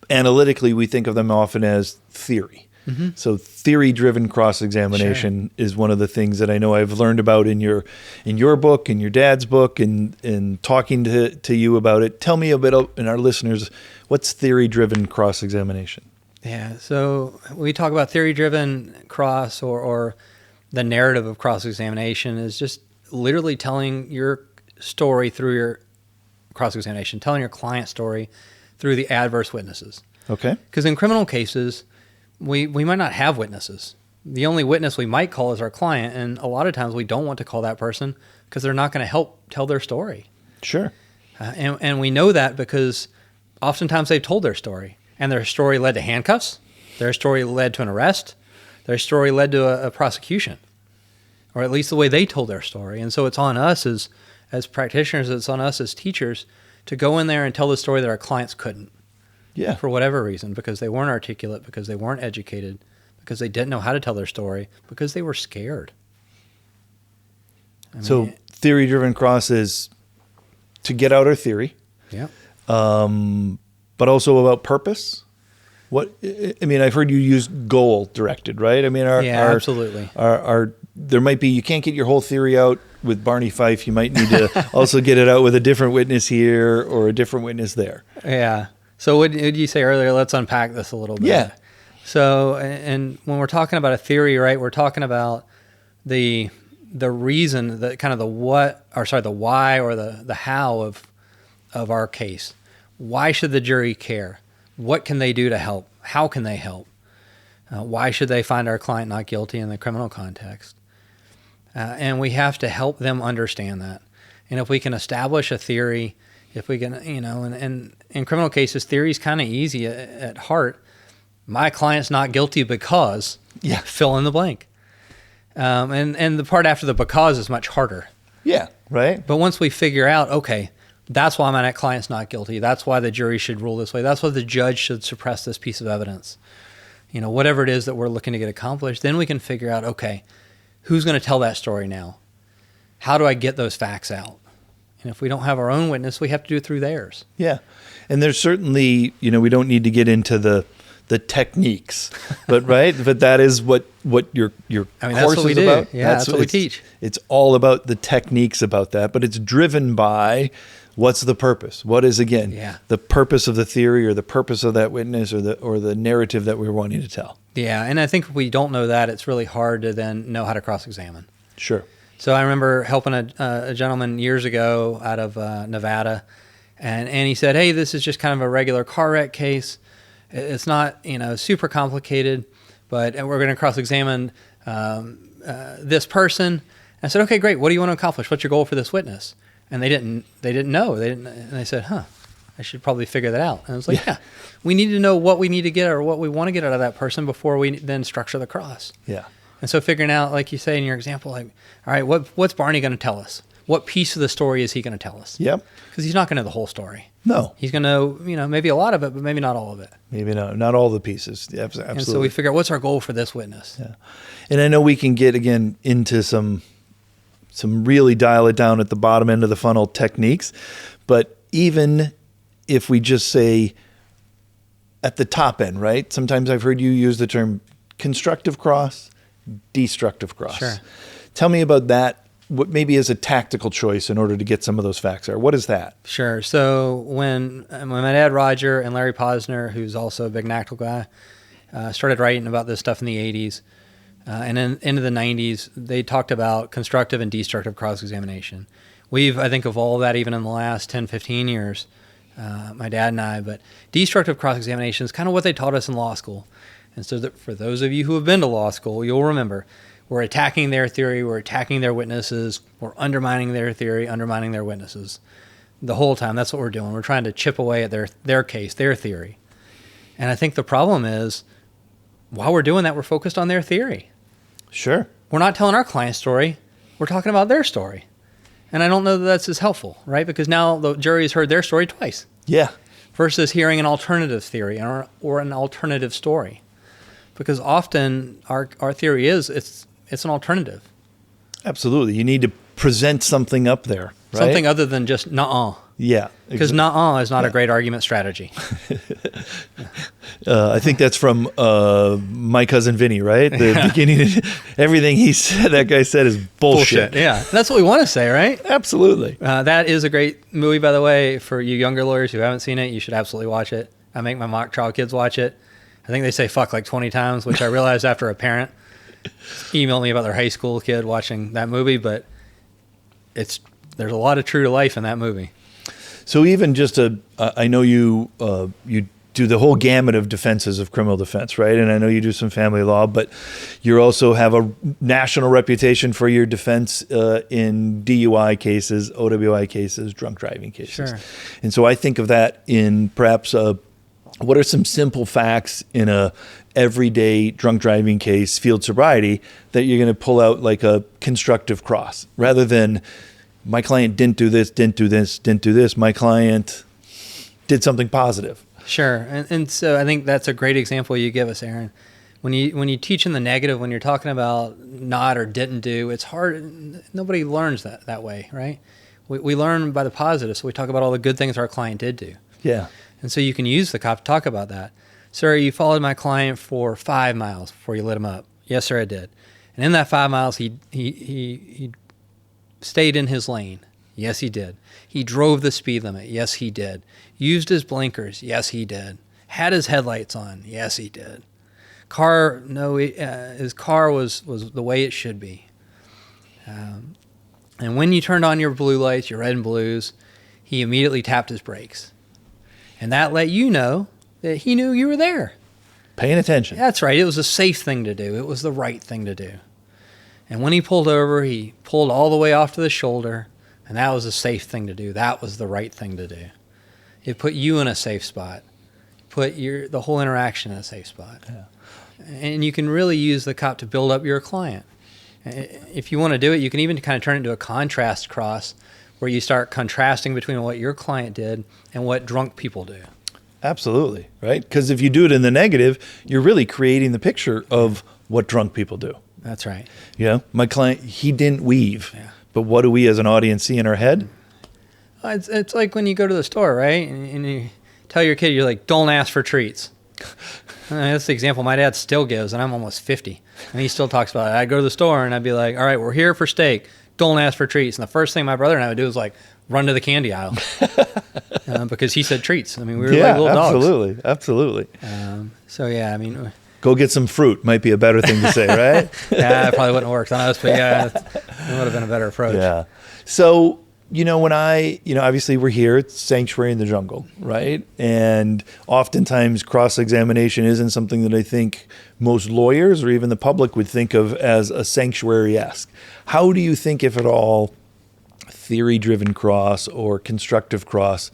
Speaker 3: analytically we think of them often as theory. Mm-hmm. So theory-driven cross-examination is one of the things that I know I've learned about in your book, in your dad's book, and talking to you about it. Tell me a bit, and our listeners, what's theory-driven cross-examination?
Speaker 1: Yeah, so we talk about theory-driven cross or the narrative of cross-examination is just literally telling your story through cross-examination, telling your client story through the adverse witnesses.
Speaker 3: Okay.
Speaker 1: Because in criminal cases, we might not have witnesses. The only witness we might call is our client, and a lot of times we don't want to call that person because they're not going to help tell their story.
Speaker 3: Sure.
Speaker 1: And we know that because oftentimes they've told their story, and their story led to handcuffs, their story led to an arrest, their story led to a prosecution, or at least the way they told their story. And so it's on us as practitioners, it's on us as teachers to go in there and tell the story that our clients couldn't.
Speaker 3: Yeah.
Speaker 1: For whatever reason, because they weren't articulate, because they weren't educated, because they didn't know how to tell their story, because they were scared.
Speaker 3: So theory-driven cross is to get out our theory,
Speaker 1: Yeah.
Speaker 3: but also about purpose. I've heard you use goal directed, right?
Speaker 1: Absolutely.
Speaker 3: There might be, you can't get your whole theory out with Barney Fife. You might need to also get it out with a different witness here or a different witness there.
Speaker 1: Yeah. So what did you say earlier? Let's unpack this a little bit.
Speaker 3: Yeah.
Speaker 1: So, and when we're talking about a theory, right, we're talking about the reason, the kind of the why or the how of our case. Why should the jury care? What can they do to help? How can they help? Why should they find our client not guilty in the criminal context? And we have to help them understand that. And if we can establish a theory, if we can, and in criminal cases, theory is kind of easy at heart. My client's not guilty because, fill in the blank. And the part after the because is much harder.
Speaker 3: Yeah, right.
Speaker 1: But once we figure out, okay, that's why my client's not guilty. That's why the jury should rule this way. That's why the judge should suppress this piece of evidence. Whatever it is that we're looking to get accomplished, then we can figure out, okay, who's going to tell that story now? How do I get those facts out? And if we don't have our own witness, we have to do it through theirs.
Speaker 3: Yeah. And there's certainly, we don't need to get into the techniques, but right. But that is what your course
Speaker 1: that's what we
Speaker 3: is
Speaker 1: do.
Speaker 3: about.
Speaker 1: Yeah, that's what we teach.
Speaker 3: It's all about the techniques about that, but it's driven by what's the purpose? What is the purpose of the theory or the purpose of that witness or the narrative that we're wanting to tell?
Speaker 1: Yeah, and I think if we don't know that, it's really hard to then know how to cross-examine.
Speaker 3: Sure.
Speaker 1: So I remember helping a gentleman years ago out of Nevada, and he said, "Hey, this is just kind of a regular car wreck case. It's not super complicated, but we're going to cross-examine this person." I said, "Okay, great. What do you want to accomplish? What's your goal for this witness?" And they didn't know. And they said, I should probably figure that out. And I was like, yeah, we need to know what we need to get or what we want to get out of that person before we then structure the cross.
Speaker 3: Yeah.
Speaker 1: And so figuring out, like you say in your example, like, all right, what's Barney going to tell us? What piece of the story is he going to tell us?
Speaker 3: Yep.
Speaker 1: Because he's not going to know the whole story.
Speaker 3: No.
Speaker 1: He's going to know, maybe a lot of it, but maybe not all of it.
Speaker 3: Maybe not all the pieces. Yeah, absolutely.
Speaker 1: And so we figure out what's our goal for this witness.
Speaker 3: Yeah. And I know we can get, again, into some really dial it down at the bottom end of the funnel techniques, but even if we just say at the top end, right? Sometimes I've heard you use the term constructive cross, destructive cross.
Speaker 1: Sure.
Speaker 3: Tell me about that. What maybe is a tactical choice in order to get some of those facts there. What is that?
Speaker 1: Sure. So when my dad, Roger, and Larry Posner, who's also a big NACTL guy, started writing about this stuff in the 80s, and then into the 90s, they talked about constructive and destructive cross-examination. We've, I think, evolved that even in the last 10, 15 years, my dad and I. But destructive cross-examination is kind of what they taught us in law school. And so for those of you who have been to law school, you'll remember, we're attacking their theory, we're attacking their witnesses, we're undermining their theory, undermining their witnesses. The whole time, that's what we're doing. We're trying to chip away at their case, their theory. And I think the problem is, while we're doing that, we're focused on their theory.
Speaker 3: Sure.
Speaker 1: We're not telling our client's story. We're talking about their story. And I don't know that that's as helpful, right? Because now the jury has heard their story twice.
Speaker 3: Yeah.
Speaker 1: Versus hearing an alternative theory or an alternative story. Because often our theory is it's an alternative.
Speaker 3: Absolutely. You need to present something up there, right?
Speaker 1: Something other than just nuh-uh.
Speaker 3: Yeah.
Speaker 1: Because nuh-uh is not a great argument strategy.
Speaker 3: I think that's from My Cousin Vinny, right? The beginning, everything that guy said is bullshit.
Speaker 1: Yeah, that's what we want to say, right?
Speaker 3: Absolutely.
Speaker 1: That is a great movie, by the way. For you younger lawyers who haven't seen it, you should absolutely watch it. I make my mock trial kids watch it. I think they say fuck like 20 times, which I realized after a parent emailed me about their high school kid watching that movie, but there's a lot of true to life in that movie.
Speaker 3: So even just I know you you do the whole gamut of defenses of criminal defense, right? And I know you do some family law, but you also have a national reputation for your defense in DUI cases, OWI cases, drunk driving cases.
Speaker 1: Sure.
Speaker 3: And so I think of that in perhaps what are some simple facts in a everyday drunk driving case, field sobriety, that you're going to pull out like a constructive cross rather than my client didn't do this, didn't do this, didn't do this. My client did something positive.
Speaker 1: Sure. And so I think that's a great example you give us, Aaron. When you teach in the negative, when you're talking about not or didn't do, it's hard. Nobody learns that way, right? We learn by the positive. So we talk about all the good things our client did do.
Speaker 3: Yeah.
Speaker 1: And so you can use the cop to talk about that. Sir, you followed my client for 5 miles before you lit him up. Yes, sir, I did. And in that 5 miles, he stayed in his lane. Yes, he did. He drove the speed limit. Yes, he did. Used his blinkers. Yes, he did. Had his headlights on. Yes, he did. His car was the way it should be. And when you turned on your blue lights, your red and blues, he immediately tapped his brakes. And that let you know that he knew you were there.
Speaker 3: Paying attention.
Speaker 1: That's right. It was a safe thing to do. It was the right thing to do. And when he pulled over, he pulled all the way off to the shoulder, and that was a safe thing to do. That was the right thing to do. It put you in a safe spot. Put the whole interaction in a safe spot.
Speaker 3: Yeah.
Speaker 1: And you can really use the cop to build up your client. If you want to do it, you can even kind of turn it into a contrast cross where you start contrasting between what your client did and what drunk people do.
Speaker 3: Absolutely, right? Because if you do it in the negative, you're really creating the picture of what drunk people do.
Speaker 1: That's right.
Speaker 3: Yeah, my client, he didn't weave.
Speaker 1: Yeah.
Speaker 3: But what do we as an audience see in our head?
Speaker 1: It's like when you go to the store, right? And you tell your kid, you're like, don't ask for treats. That's the example my dad still gives, and I'm almost 50. And he still talks about it. I'd go to the store, and I'd be like, all right, we're here for steak. Don't ask for treats. And the first thing my brother and I would do is like run to the candy aisle because he said treats. I mean, we were like little dogs.
Speaker 3: Absolutely.
Speaker 1: So, yeah, I mean.
Speaker 3: Go get some fruit might be a better thing to say, right?
Speaker 1: Yeah, it probably wouldn't have worked on us, but yeah, it would have been a better approach.
Speaker 3: Yeah. So, when obviously we're here, it's sanctuary in the jungle, right? And oftentimes cross-examination isn't something that I think most lawyers or even the public would think of as a sanctuary-esque. How do you think, if at all, theory-driven cross or constructive cross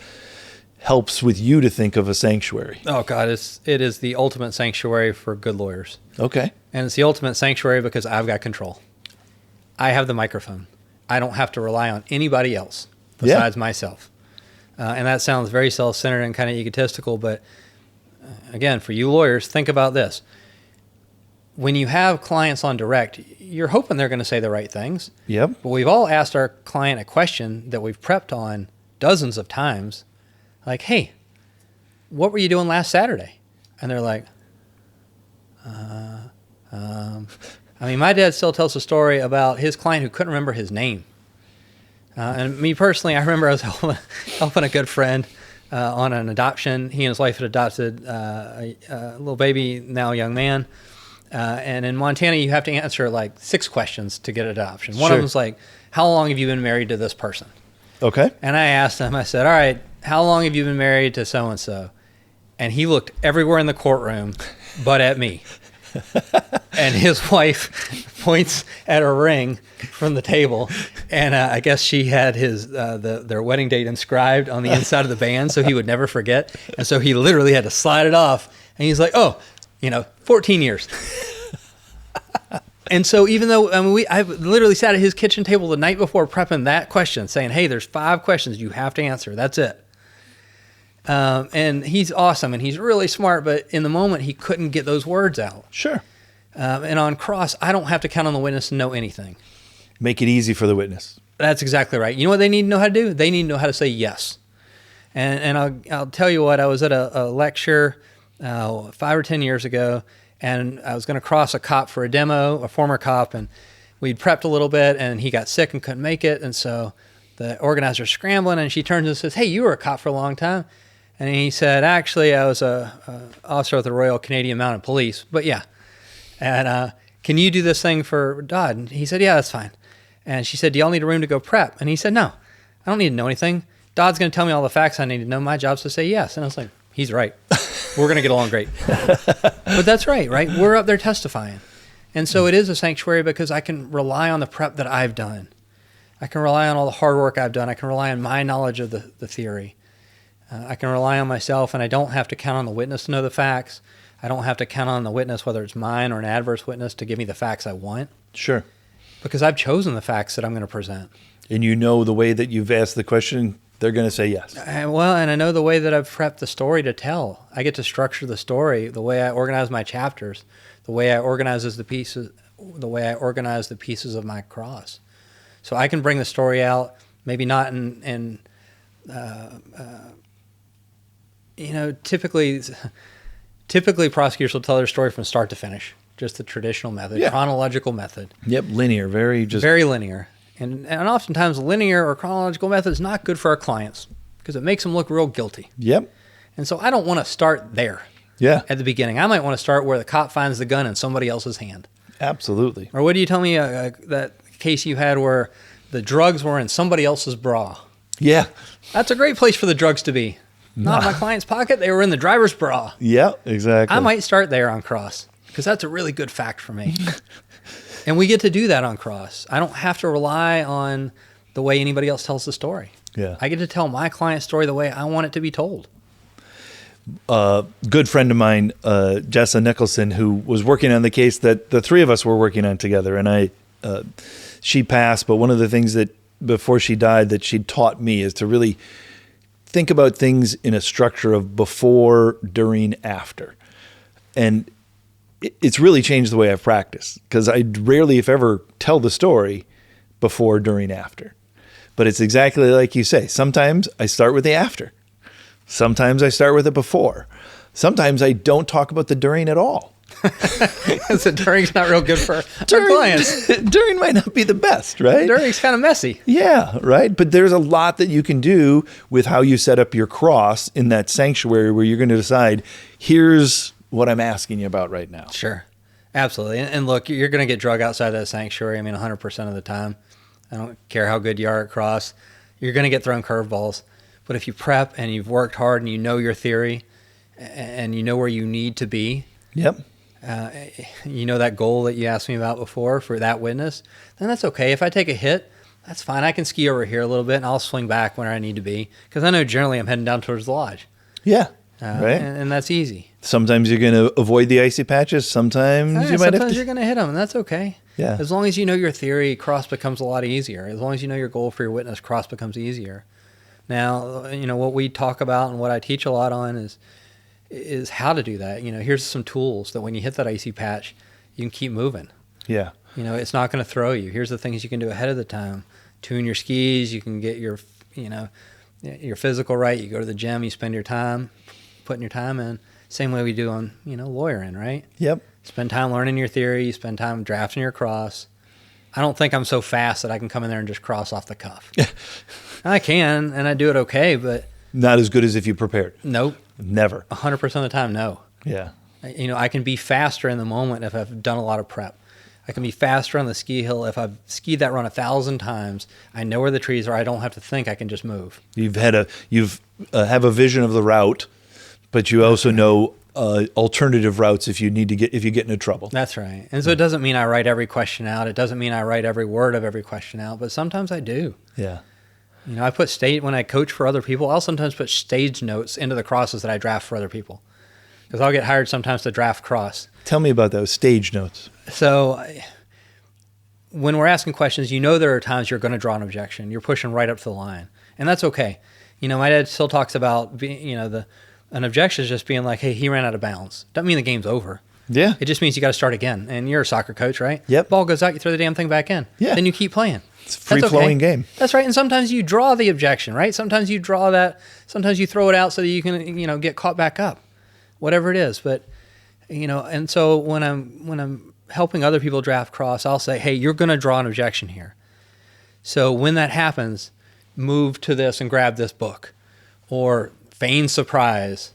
Speaker 3: helps with you to think of a sanctuary?
Speaker 1: Oh, God, it is the ultimate sanctuary for good lawyers.
Speaker 3: Okay.
Speaker 1: And it's the ultimate sanctuary because I've got control. I have the microphone. I don't have to rely on anybody else besides myself. And that sounds very self-centered and kind of egotistical, but again, for you lawyers, think about this. When you have clients on direct, you're hoping they're going to say the right things.
Speaker 3: Yep.
Speaker 1: But we've all asked our client a question that we've prepped on dozens of times, like, hey, what were you doing last Saturday? And they're like, I mean, my dad still tells a story about his client who couldn't remember his name. And me personally, I remember I was helping a good friend on an adoption. He and his wife had adopted a little baby, now a young man. And in Montana, you have to answer like 6 questions to get adoption. One of them is like, how long have you been married to this person?
Speaker 3: Okay.
Speaker 1: And I asked him, I said, all right, how long have you been married to so-and-so? And he looked everywhere in the courtroom but at me. And his wife points at a ring from the table, and I guess she had their wedding date inscribed on the inside of the band, so he would never forget. And so he literally had to slide it off, and he's like, 14 years. And so even though I literally sat at his kitchen table the night before prepping that question, saying, hey, there's 5 questions you have to answer. That's it. And he's awesome, and he's really smart, but in the moment, he couldn't get those words out.
Speaker 3: Sure.
Speaker 1: And on cross, I don't have to count on the witness to know anything.
Speaker 3: Make it easy for the witness.
Speaker 1: That's exactly right. You know what they need to know how to do? They need to know how to say yes. And I'll tell you what, I was at a lecture 5 or 10 years ago, and I was going to cross a cop for a demo, a former cop, and we'd prepped a little bit, and he got sick and couldn't make it, and so the organizer's scrambling, and she turns and says, hey, you were a cop for a long time. And he said, actually, I was a officer of the Royal Canadian Mounted Police, but yeah. And can you do this thing for Dodd? And he said, yeah, that's fine. And she said, do y'all need a room to go prep? And he said, no, I don't need to know anything. Dodd's going to tell me all the facts I need to know. My job's to say yes. And I was like, he's right. We're going to get along great. But that's right? We're up there testifying. And so it is a sanctuary because I can rely on the prep that I've done. I can rely on all the hard work I've done. I can rely on my knowledge of the theory. I can rely on myself, and I don't have to count on the witness to know the facts. I don't have to count on the witness, whether it's mine or an adverse witness, to give me the facts I want.
Speaker 3: Sure.
Speaker 1: Because I've chosen the facts that I'm going to present.
Speaker 3: And you know the way that you've asked the question, they're going to say yes.
Speaker 1: And I know the way that I've prepped the story to tell. I get to structure the story, the way I organize my chapters, the way I organize the pieces of my cross. So I can bring the story out, maybe not in typically prosecutors will tell their story from start to finish, just the traditional method, chronological method.
Speaker 3: Yep, linear, very
Speaker 1: linear. And oftentimes linear or chronological method is not good for our clients because it makes them look real guilty.
Speaker 3: Yep.
Speaker 1: And so I don't want to start there.
Speaker 3: Yeah.
Speaker 1: At the beginning. I might want to start where the cop finds the gun in somebody else's hand.
Speaker 3: Absolutely.
Speaker 1: Or what do you tell me that case you had where the drugs were in somebody else's bra?
Speaker 3: Yeah.
Speaker 1: That's a great place for the drugs to be. Not in my client's pocket. They were in the driver's bra.
Speaker 3: Yeah, exactly.
Speaker 1: I might start there on cross because that's a really good fact for me. And we get to do that on cross. I don't have to rely on the way anybody else tells the story.
Speaker 3: Yeah.
Speaker 1: I get to tell my client's story the way I want it to be told.
Speaker 3: Good friend of mine, Jessa Nicholson, who was working on the case that the three of us were working on together. And she passed, but one of the things that before she died that she taught me is to really think about things in a structure of before, during, after. And it's really changed the way I've practiced because I rarely, if ever, tell the story before, during, after. But it's exactly like you say. Sometimes I start with the after. Sometimes I start with the before. Sometimes I don't talk about the during at all.
Speaker 1: So during's not real good for our clients.
Speaker 3: During might not be the best, right?
Speaker 1: During's kind of messy.
Speaker 3: Yeah, right. But there's a lot that you can do with how you set up your cross in that sanctuary where you're going to decide, here's what I'm asking you about right now.
Speaker 1: Sure. Absolutely. And look, you're going to get drug outside that sanctuary. I mean, 100% of the time. I don't care how good you are at cross. You're going to get thrown curveballs. But if you prep and you've worked hard and you know your theory and you know where you need to be,
Speaker 3: yep.
Speaker 1: You know that goal that you asked me about before for that witness, then that's okay. If I take a hit, that's fine. I can ski over here a little bit and I'll swing back where I need to be because I know generally I'm heading down towards the lodge.
Speaker 3: Yeah, right.
Speaker 1: And that's easy.
Speaker 3: Sometimes you're going to avoid the icy patches. Sometimes you might have to.
Speaker 1: You're going to hit them, and that's okay.
Speaker 3: Yeah.
Speaker 1: As long as you know your theory, cross becomes a lot easier. As long as you know your goal for your witness, cross becomes easier. Now, what we talk about and what I teach a lot on is how to do that. Here's some tools that when you hit that icy patch, you can keep moving.
Speaker 3: Yeah.
Speaker 1: It's not going to throw you. Here's the things you can do ahead of the time. Tune your skis. You can get your physical right. You go to the gym. You spend your time putting your time in. Same way we do on, lawyering, right?
Speaker 3: Yep.
Speaker 1: Spend time learning your theory. You spend time drafting your cross. I don't think I'm so fast that I can come in there and just cross off the cuff. I can, and I do it okay, but...
Speaker 3: Not as good as if you prepared.
Speaker 1: Nope.
Speaker 3: Never.
Speaker 1: 100% of the time, no.
Speaker 3: Yeah.
Speaker 1: I can be faster in the moment if I've done a lot of prep. I can be faster on the ski hill if I've skied that run 1,000 times. I know where the trees are. I don't have to think. I can just move.
Speaker 3: You've have a vision of the route, but you also know alternative routes if you get into trouble.
Speaker 1: That's right. And so it doesn't mean I write every question out. It doesn't mean I write every word of every question out, but sometimes I do.
Speaker 3: Yeah.
Speaker 1: I put when I coach for other people, I'll sometimes put stage notes into the crosses that I draft for other people. Because I'll get hired sometimes to draft cross.
Speaker 3: Tell me about those stage notes.
Speaker 1: So when we're asking questions, there are times you're going to draw an objection. You're pushing right up to the line. And that's okay. My dad still talks about being, an objection is just being like, hey, he ran out of bounds. Doesn't mean the game's over.
Speaker 3: Yeah.
Speaker 1: It just means you got to start again. And you're a soccer coach, right?
Speaker 3: Yep.
Speaker 1: Ball goes out, you throw the damn thing back in.
Speaker 3: Yeah.
Speaker 1: Then you keep playing.
Speaker 3: It's a free-flowing game.
Speaker 1: That's right. And sometimes you draw the objection, right? Sometimes you draw that. Sometimes you throw it out so that you can, get caught back up. Whatever it is. But, and so when I'm helping other people draft cross, I'll say, hey, you're going to draw an objection here. So when that happens, move to this and grab this book. Or feign surprise.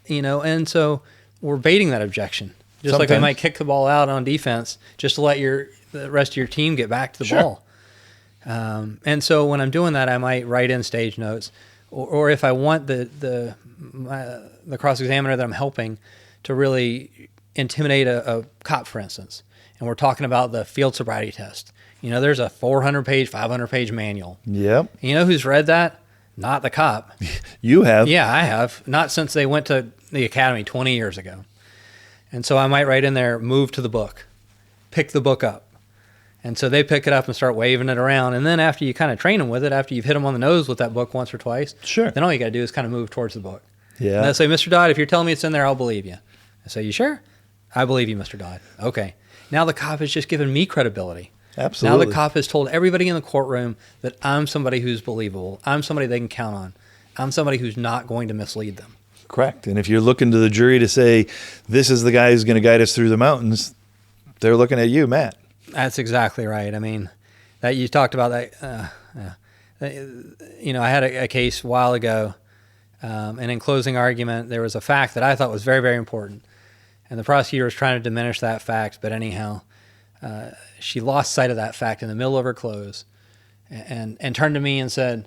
Speaker 1: And so we're baiting that objection. Just like we might kick the ball out on defense just to let the rest of your team get back to the ball. And so when I'm doing that, I might write in stage notes. or if I want the cross-examiner that I'm helping to really intimidate a cop, for instance, and we're talking about the field sobriety test. There's a 400-page, 500-page manual.
Speaker 3: Yep.
Speaker 1: You know who's read that? Not the cop.
Speaker 3: You have.
Speaker 1: Yeah, I have. Not since they went to the academy 20 years ago. And so I might write in there, move to the book, pick the book up. And so they pick it up and start waving it around. And then after you kind of train them with it, after you've hit them on the nose with that book once or twice,
Speaker 3: Sure.
Speaker 1: then all you got to do is kind of move towards the book.
Speaker 3: Yeah.
Speaker 1: And they'll say, Mr. Dodd, if you're telling me it's in there, I'll believe you. I say, you sure? I believe you, Mr. Dodd. Okay. Now the cop has just given me credibility.
Speaker 3: Absolutely.
Speaker 1: Now the cop has told everybody in the courtroom that I'm somebody who's believable. I'm somebody they can count on. I'm somebody who's not going to mislead them.
Speaker 3: Correct. And if you're looking to the jury to say, this is the guy who's going to guide us through the mountains, they're looking at you, Matt.
Speaker 1: That's exactly right. I mean, that you talked about that. I had a case a while ago, and in closing argument, there was a fact that I thought was very, very important. And the prosecutor was trying to diminish that fact, but anyhow, she lost sight of that fact in the middle of her close and turned to me and said,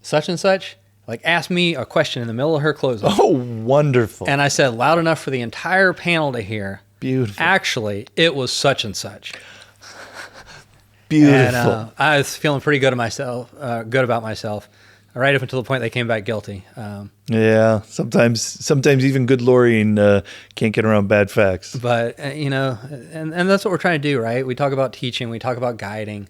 Speaker 1: such and such, asked me a question in the middle of her closing.
Speaker 3: Oh, wonderful.
Speaker 1: And I said loud enough for the entire panel to hear.
Speaker 3: Beautiful.
Speaker 1: Actually, it was such and such.
Speaker 3: Beautiful.
Speaker 1: And I was feeling pretty good about myself, right up until the point they came back guilty.
Speaker 3: Yeah, sometimes even good lawyering can't get around bad facts.
Speaker 1: But, and that's what we're trying to do, right? We talk about teaching, we talk about guiding.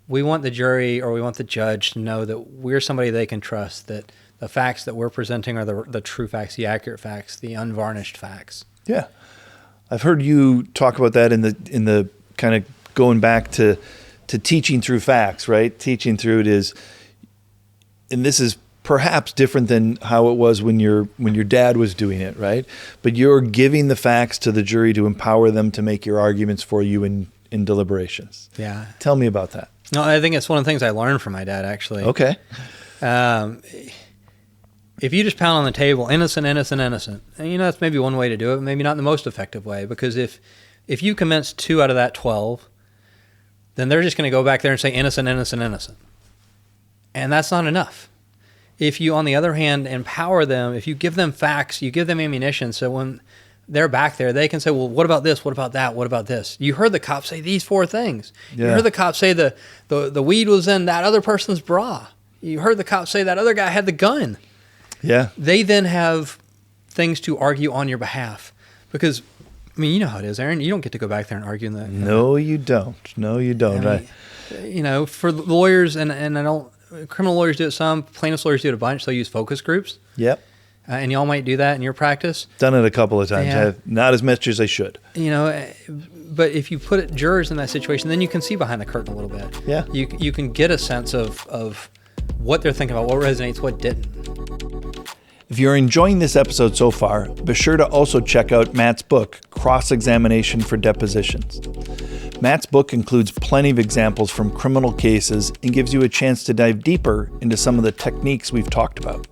Speaker 1: We want the jury or we want the judge to know that we're somebody they can trust, that the facts that we're presenting are the true facts, the accurate facts, the unvarnished facts.
Speaker 3: Yeah. I've heard you talk about that in the kind of going back to teaching through facts, right? Teaching through it is, and this is perhaps different than how it was when your dad was doing it, right? But you're giving the facts to the jury to empower them to make your arguments for you in deliberations.
Speaker 1: Yeah.
Speaker 3: Tell me about that.
Speaker 1: No, I think it's one of the things I learned from my dad, actually.
Speaker 3: Okay.
Speaker 1: If you just pound on the table, innocent, innocent, innocent, and that's maybe one way to do it, maybe not the most effective way, because if you convince 2 out of that 12, then they're just going to go back there and say innocent, innocent, innocent. And that's not enough. If you, on the other hand, empower them, if you give them facts, you give them ammunition, so when they're back there, they can say, well, what about this? What about that? What about this? You heard the cop say these 4 things.
Speaker 3: Yeah.
Speaker 1: You heard the cop say the weed was in that other person's bra. You heard the cop say that other guy had the gun.
Speaker 3: Yeah.
Speaker 1: They then have things to argue on your behalf. Because, you know how it is, Aaron. You don't get to go back there and argue in the...
Speaker 3: No, you don't. No, you don't.
Speaker 1: For the lawyers, and I don't... Criminal lawyers do it some. Plaintiffs lawyers do it a bunch. They'll use focus groups.
Speaker 3: Yep.
Speaker 1: And y'all might do that in your practice.
Speaker 3: Done it a couple of times.
Speaker 1: Yeah.
Speaker 3: Not as much as I should.
Speaker 1: But if you put jurors in that situation, then you can see behind the curtain a little bit.
Speaker 3: Yeah.
Speaker 1: You can get a sense of what they're thinking about, what resonates, what didn't.
Speaker 3: If you're enjoying this episode so far, be sure to also check out Matt's book, Cross-Examination for Depositions. Matt's book includes plenty of examples from criminal cases and gives you a chance to dive deeper into some of the techniques we've talked about.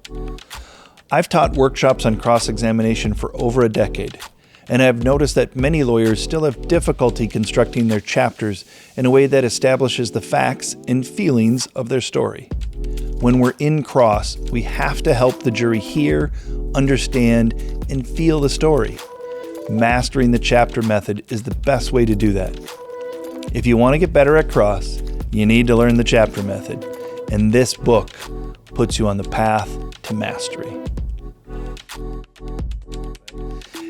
Speaker 3: I've taught workshops on cross-examination for over a decade, and I've noticed that many lawyers still have difficulty constructing their chapters in a way that establishes the facts and feelings of their story. When we're in cross, we have to help the jury hear, understand, and feel the story. Mastering the chapter method is the best way to do that. If you want to get better at cross, you need to learn the chapter method, and this book puts you on the path to mastery.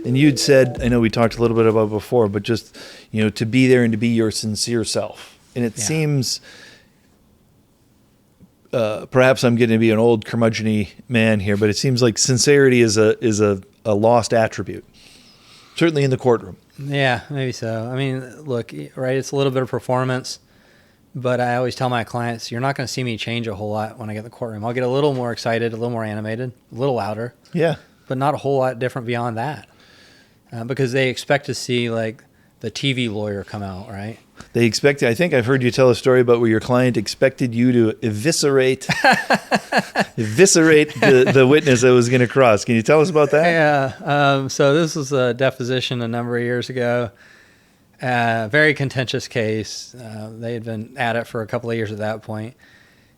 Speaker 3: And you'd said, I know we talked a little bit about it before, but just, to be there and to be your sincere self. And it seems... perhaps I'm getting to be an old curmudgeon-y man here, but it seems like sincerity is a lost attribute, certainly in the courtroom.
Speaker 1: Yeah, maybe so. Look, right, it's a little bit of performance, but I always tell my clients, you're not going to see me change a whole lot when I get in the courtroom. I'll get a little more excited, a little more animated, a little louder.
Speaker 3: Yeah.
Speaker 1: But not a whole lot different beyond that, because they expect to see, the TV lawyer come out, right?
Speaker 3: They expect. I think I've heard you tell a story about where your client expected you to eviscerate the witness that was going to cross. Can you tell us about that?
Speaker 1: Yeah. So this was a deposition a number of years ago. Very contentious case. They had been at it for a couple of years at that point.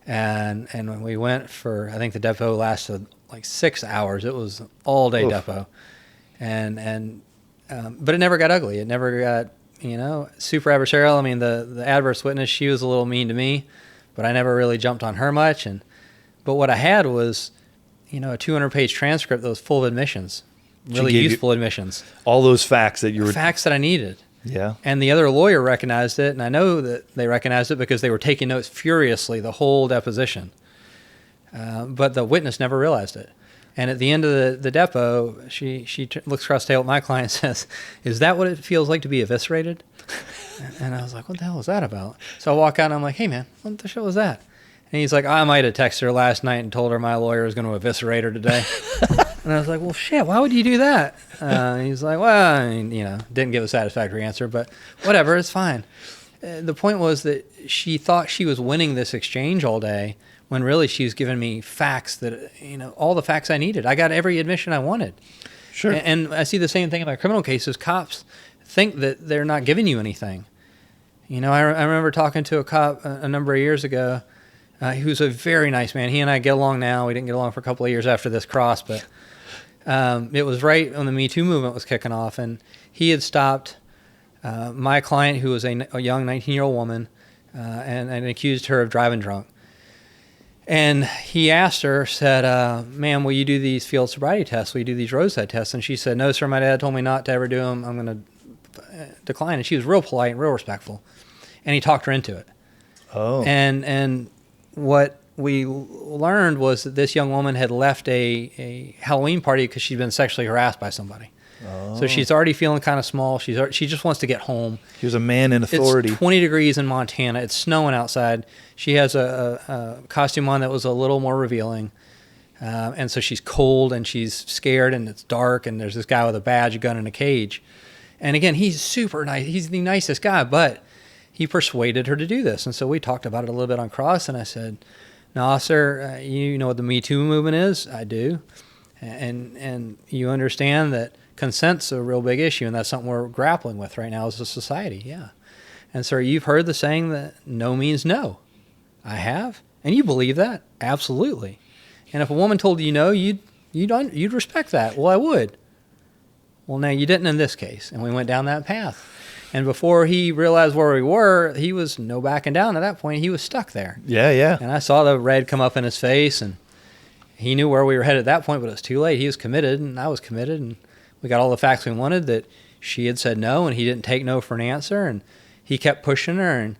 Speaker 1: And when we went for, I think the depo lasted like 6 hours. It was all day depo. But it never got ugly. It never got, super adversarial. I mean, the adverse witness, she was a little mean to me, but I never really jumped on her much. But what I had was, a 200-page transcript that was full of admissions, really useful admissions.
Speaker 3: All those facts that you were...
Speaker 1: Facts that I needed.
Speaker 3: Yeah.
Speaker 1: And the other lawyer recognized it, and I know that they recognized it because they were taking notes furiously the whole deposition. But the witness never realized it. And at the end of the depo, she looks across the table at my client and says, "Is that what it feels like to be eviscerated?" And I was like, "What the hell is that about?" So I walk out and I'm like, "Hey, man, what the shit was that?" And he's like, "I might have texted her last night and told her my lawyer was going to eviscerate her today." And I was like, "Well, shit, why would you do that?" He's like, "Well, I mean, didn't give a satisfactory answer, but whatever, it's fine." The point was that she thought she was winning this exchange all day when really she was giving me facts that, all the facts I needed. I got every admission I wanted.
Speaker 3: Sure.
Speaker 1: And I see the same thing in my criminal cases. Cops think that they're not giving you anything. I remember talking to a cop a number of years ago. He was a very nice man. He and I get along now. We didn't get along for a couple of years after this cross, but it was right when the Me Too movement was kicking off, and he had stopped my client, who was a young 19-year-old woman, and accused her of driving drunk. And he asked her, said, "Ma'am, will you do these field sobriety tests? Will you do these roadside tests?" And she said, "No, sir, my dad told me not to ever do them. I'm going to decline." And she was real polite and real respectful. And he talked her into it.
Speaker 3: Oh.
Speaker 1: And what we learned was that this young woman had left a Halloween party because she'd been sexually harassed by somebody. Oh. So she's already feeling kind of small. She just wants to get home.
Speaker 3: He was a man in authority.
Speaker 1: It's 20 degrees in Montana. It's snowing outside. She has a costume on that was a little more revealing. And so she's cold and she's scared and it's dark and there's this guy with a badge, a gun, and a cage. And again, he's super nice. He's the nicest guy, but he persuaded her to do this. And so we talked about it a little bit on cross, and I said, "No, sir, you know what the Me Too movement is?" "I do. And you understand that consent's a real big issue, and that's something we're grappling with right now as a society." "Yeah." "And sir, you've heard the saying that no means no." "I have." "And you believe that?" "Absolutely." "And if a woman told you no, you'd respect that." "Well, I would." "Well, now you didn't in this case." And we went down that path. And before he realized where we were, he was no backing down. At that point, he was stuck there.
Speaker 3: Yeah, yeah.
Speaker 1: And I saw the red come up in his face, and he knew where we were headed at that point, but it was too late. He was committed, and I was committed, and we got all the facts we wanted, that she had said no, and he didn't take no for an answer, and he kept pushing her, and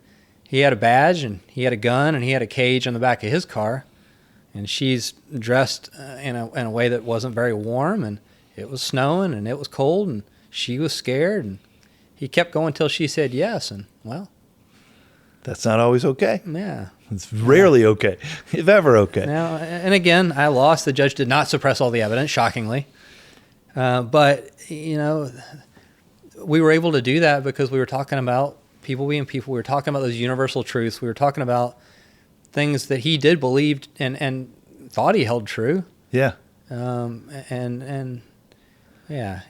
Speaker 1: he had a badge, and he had a gun, and he had a cage on the back of his car, and she's dressed in a way that wasn't very warm, and it was snowing, and it was cold, and she was scared, and he kept going until she said yes, and, well.
Speaker 3: That's not always okay.
Speaker 1: Yeah.
Speaker 3: It's rarely okay, if ever okay.
Speaker 1: Now, and again, I lost. The judge did not suppress all the evidence, shockingly. But, we were able to do that because we were talking about people being people. We were talking about those universal truths. We were talking about things that he did believe and thought he held true.
Speaker 3: Yeah.
Speaker 1: Yeah,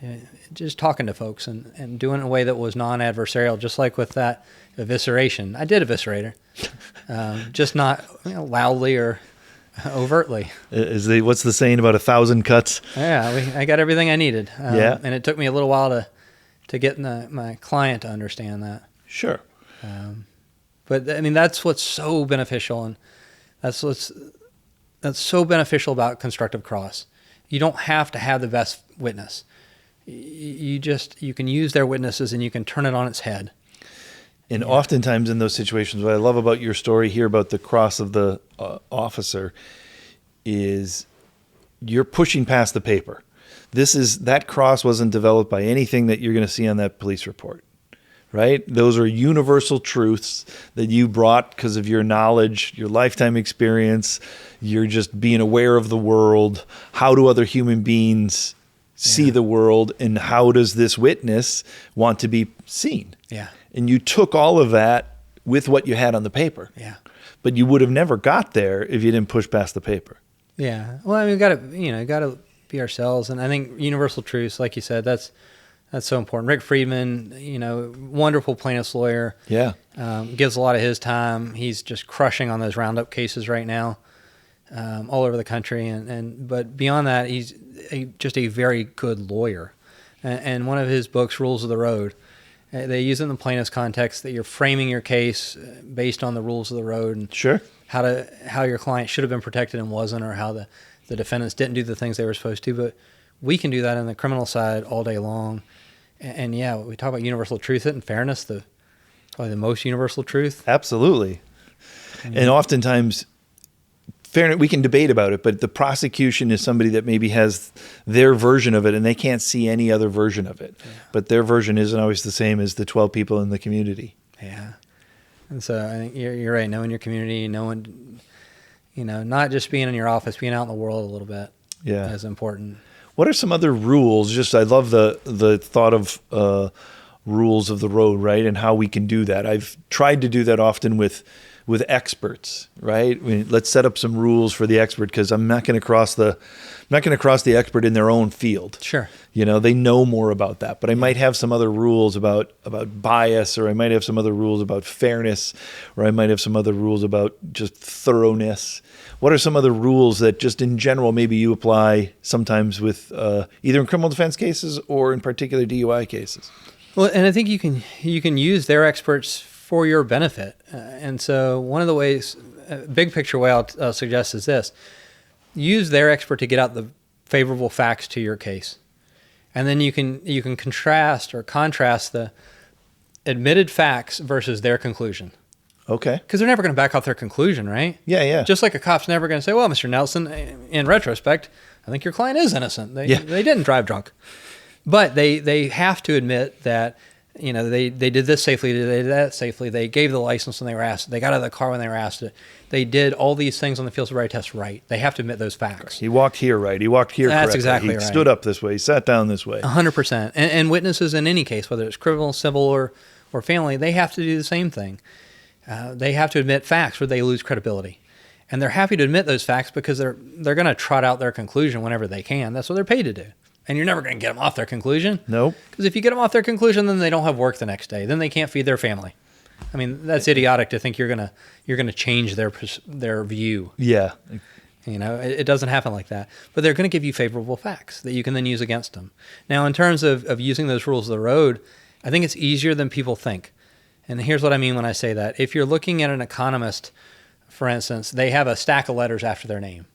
Speaker 1: just talking to folks and doing it in a way that was non-adversarial, just like with that evisceration. I did eviscerate her, just not loudly or overtly.
Speaker 3: What's the saying about 1,000 cuts?
Speaker 1: Yeah, I got everything I needed.
Speaker 3: Yeah.
Speaker 1: And it took me a little while to get my client to understand that.
Speaker 3: Sure.
Speaker 1: But I mean, that's what's so beneficial, and that's so beneficial about constructive cross. You don't have to have the best witness. You can use their witnesses and you can turn it on its head.
Speaker 3: And oftentimes in those situations, what I love about your story here about the cross of the officer is you're pushing past the paper. That cross wasn't developed by anything that you're going to see on that police report, right? Those are universal truths that you brought because of your knowledge, your lifetime experience. You're just being aware of the world. How do other human beings see the world, and how does this witness want to be seen?
Speaker 1: Yeah.
Speaker 3: And you took all of that with what you had on the paper.
Speaker 1: Yeah.
Speaker 3: But you would have never got there if you didn't push past the paper.
Speaker 1: Yeah. Well, I mean, we got to be ourselves, and I think universal truths, like you said, that's That's so important. Rick Friedman, wonderful plaintiff's lawyer.
Speaker 3: Yeah.
Speaker 1: Gives a lot of his time. He's just crushing on those roundup cases right now, all over the country. But beyond that, he's just a very good lawyer. And one of his books, Rules of the Road, they use it in the plaintiff's context that you're framing your case based on the rules of the road and
Speaker 3: Sure.
Speaker 1: how your client should have been protected and wasn't, or how the defendants didn't do the things they were supposed to. But we can do that on the criminal side all day long. And yeah, we talk about universal truth and fairness, probably the most universal truth.
Speaker 3: Absolutely. And oftentimes, fairness, we can debate about it, but the prosecution is somebody that maybe has their version of it and they can't see any other version of it. Yeah. But their version isn't always the same as the 12 people in the community.
Speaker 1: Yeah. And so I think you're right. Knowing your community, knowing, not just being in your office, being out in the world a little bit is important.
Speaker 3: What are some other rules? I love the thought of rules of the road, right? And how we can do that. I've tried to do that often with experts, right? Let's set up some rules for the expert, because I'm not going to cross the expert in their own field.
Speaker 1: Sure.
Speaker 3: They know more about that, but I might have some other rules about bias, or I might have some other rules about fairness, or I might have some other rules about just thoroughness. What are some other rules that just in general maybe you apply sometimes with either in criminal defense cases or in particular DUI cases?
Speaker 1: Well, and I think you can use their experts for your benefit. And so one of the ways, big picture way I'll suggest is this: use their expert to get out the favorable facts to your case. And then you can contrast the admitted facts versus their conclusion.
Speaker 3: Okay.
Speaker 1: Because they're never going to back off their conclusion, right?
Speaker 3: Yeah.
Speaker 1: Just like a cop's never going to say, well, Mr. Nelson, in retrospect, I think your client is innocent. They didn't drive drunk. But they have to admit that, they did this safely, they did that safely, they gave the license when they were asked, they got out of the car when they were asked it, they did all these things on the field sobriety test right. They have to admit those facts.
Speaker 3: He walked here right, he walked here correctly.
Speaker 1: That's exactly right.
Speaker 3: He stood up this way, he sat down this way.
Speaker 1: 100%. And witnesses in any case, whether it's criminal, civil, or family, they have to do the same thing. They have to admit facts or they lose credibility. And they're happy to admit those facts because they're going to trot out their conclusion whenever they can. That's what they're paid to do. And you're never going to get them off their conclusion.
Speaker 3: Nope.
Speaker 1: Because if you get them off their conclusion, then they don't have work the next day. Then they can't feed their family. I mean, that's idiotic to think you're gonna change their view.
Speaker 3: Yeah.
Speaker 1: It doesn't happen like that. But they're going to give you favorable facts that you can then use against them. Now, in terms of using those rules of the road, I think it's easier than people think. And here's what I mean when I say that. If you're looking at an economist, for instance, they have a stack of letters after their name.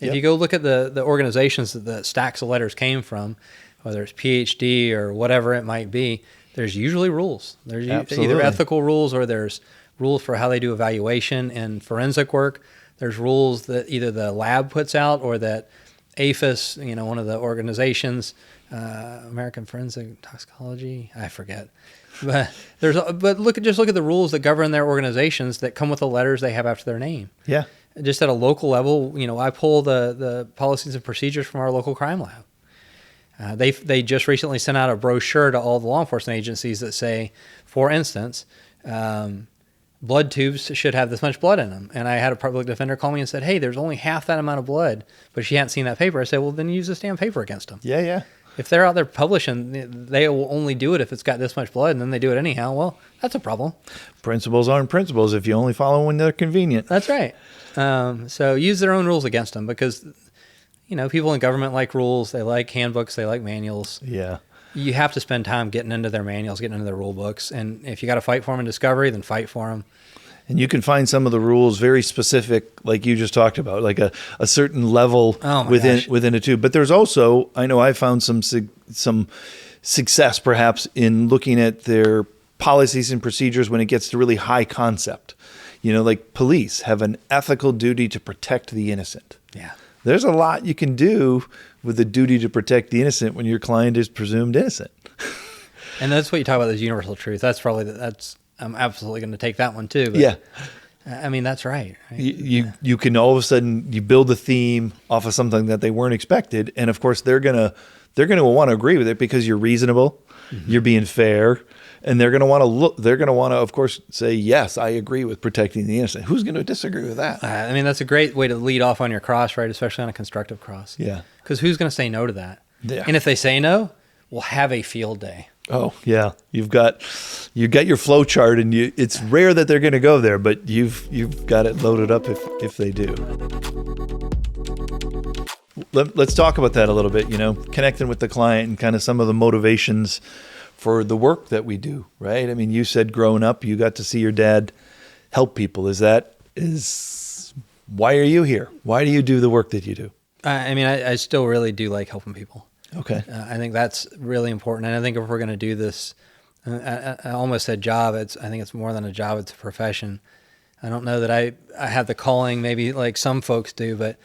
Speaker 1: If you go look at the organizations that the stacks of letters came from, whether it's PhD or whatever it might be, there's usually rules. There's either ethical rules or there's rules for how they do evaluation and forensic work. There's rules that either the lab puts out or that APHIS, one of the organizations, American Forensic Toxicology, I forget. But look at the rules that govern their organizations that come with the letters they have after their name.
Speaker 3: Yeah.
Speaker 1: Just at a local level, I pull the policies and procedures from our local crime lab. They just recently sent out a brochure to all the law enforcement agencies that say, for instance, blood tubes should have this much blood in them. And I had a public defender call me and said, hey, there's only half that amount of blood, but she hadn't seen that paper. I said, well, then use this damn paper against them.
Speaker 3: Yeah.
Speaker 1: If they're out there publishing, they will only do it if it's got this much blood, and then they do it anyhow. Well, that's a problem.
Speaker 3: Principles aren't principles if you only follow when they're convenient.
Speaker 1: That's right. So use their own rules against them because, people in government like rules. They like handbooks. They like manuals.
Speaker 3: Yeah.
Speaker 1: You have to spend time getting into their manuals, getting into their rule books. And if you got to fight for them in discovery, then fight for them.
Speaker 3: And you can find some of the rules very specific, like you just talked about, like a certain level within a tube. But there's also, I know I found some success perhaps in looking at their policies and procedures when it gets to really high concept. Like police have an ethical duty to protect the innocent.
Speaker 1: Yeah.
Speaker 3: There's a lot you can do with the duty to protect the innocent when your client is presumed innocent.
Speaker 1: And that's what you talk about, this universal truth. I'm absolutely going to take that one too. But,
Speaker 3: yeah.
Speaker 1: I mean, that's right.
Speaker 3: You can all of a sudden, you build a theme off of something that they weren't expected. And of course they're going to want to agree with it because you're reasonable, you're being fair, and they're going to want to, of course, say, yes, I agree with protecting the innocent. Who's going to disagree with that?
Speaker 1: I mean, that's a great way to lead off on your cross, right? Especially on a constructive cross.
Speaker 3: Yeah.
Speaker 1: Because who's going to say no to that?
Speaker 3: Yeah.
Speaker 1: And if they say no, will have a field day.
Speaker 3: Oh yeah, you got your flow chart, and it's rare that they're going to go there, but you've got it loaded up if they do. Let's talk about that a little bit. Connecting with the client and kind of some of the motivations for the work that we do. Right? I mean, you said growing up, you got to see your dad help people. Why are you here? Why do you do the work that you do?
Speaker 1: I still really do like helping people.
Speaker 3: Okay.
Speaker 1: I think that's really important. And I think if we're going to do this, I almost said job. I think it's more than a job. It's a profession. I don't know that I have the calling maybe like some folks do, but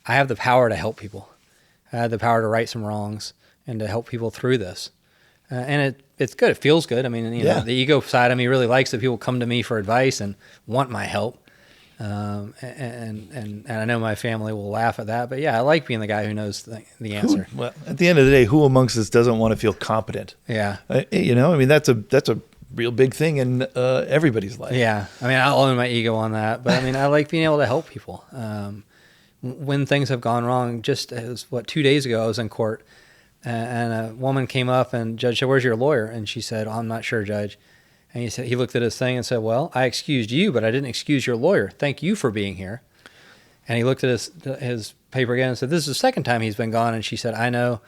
Speaker 1: I have the power to help people. I have the power to right some wrongs and to help people through this. And it's good. It feels good. I mean, you know, the ego side of me really likes that people come to me for advice and want my help. And I know my family will laugh at that, but yeah, I like being the guy who knows the answer.
Speaker 3: Well, at the end of the day, who amongst us doesn't want to feel competent?
Speaker 1: Yeah.
Speaker 3: That's a real big thing in everybody's life.
Speaker 1: Yeah. I mean, I'll own my ego on that, but I mean, I like being able to help people. When things have gone wrong, just as 2 days ago, I was in court and a woman came up and Judge said, "Where's your lawyer?" And she said, "Oh, I'm not sure, Judge." And he looked at his thing and said, "Well, I excused you, but I didn't excuse your lawyer. Thank you for being here." And he looked at his paper again and said, "This is the second time he's been gone." And she said, "I know."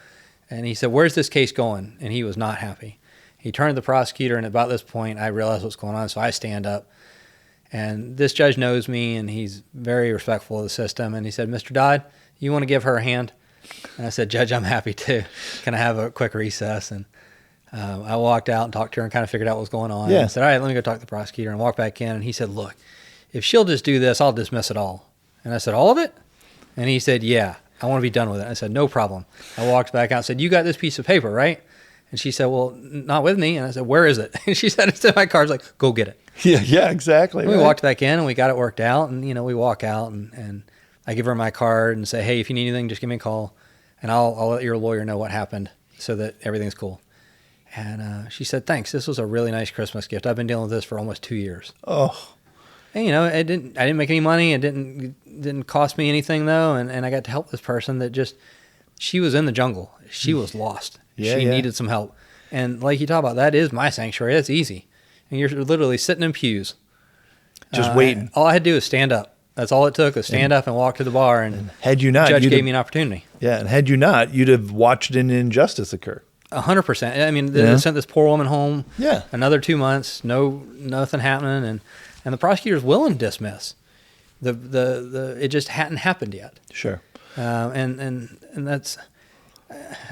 Speaker 1: And he said, "Where's this case going?" And he was not happy. He turned to the prosecutor, and about this point, I realized what's going on, so I stand up. And this judge knows me, and he's very respectful of the system. And he said, "Mr. Dodd, you want to give her a hand?" And I said, "Judge, I'm happy to. Can I have a quick recess?" And I walked out and talked to her and kind of figured out what was going on.
Speaker 3: Yeah.
Speaker 1: And I said, "All right, let me go talk to the prosecutor," and walked back in. And he said, "Look, if she'll just do this, I'll dismiss it all." And I said, "All of it?" And he said, "Yeah, I want to be done with it." I said, "No problem." I walked back out and said, "You got this piece of paper, right?" And she said, "Well, not with me." And I said, "Where is it?" And she said, "It's in my car." I was like, "Go get it."
Speaker 3: Yeah, exactly.
Speaker 1: And we walked back in and we got it worked out. And, you know, we walk out and I give her my card and say, "Hey, if you need anything, just give me a call. And I'll let your lawyer know what happened so that everything's cool." And she said, "Thanks. This was a really nice Christmas gift. I've been dealing with this for almost 2 years."
Speaker 3: Oh.
Speaker 1: And, you know, I didn't make any money. It didn't cost me anything though. And I got to help this person that she was in the jungle. She was lost. She needed some help. And like you talk about, that is my sanctuary. That's easy. And you're literally sitting in pews.
Speaker 3: Just waiting.
Speaker 1: All I had to do was stand up. That's all it took, was stand up and walk to the bar. And
Speaker 3: had you not,
Speaker 1: the judge gave me an opportunity.
Speaker 3: Yeah, and had you not, you'd have watched an injustice occur.
Speaker 1: 100%. I mean, they sent this poor woman home.
Speaker 3: Yeah.
Speaker 1: Another 2 months, nothing happening, and the prosecutor's willing to dismiss. It just hadn't happened yet.
Speaker 3: Sure.
Speaker 1: And that's,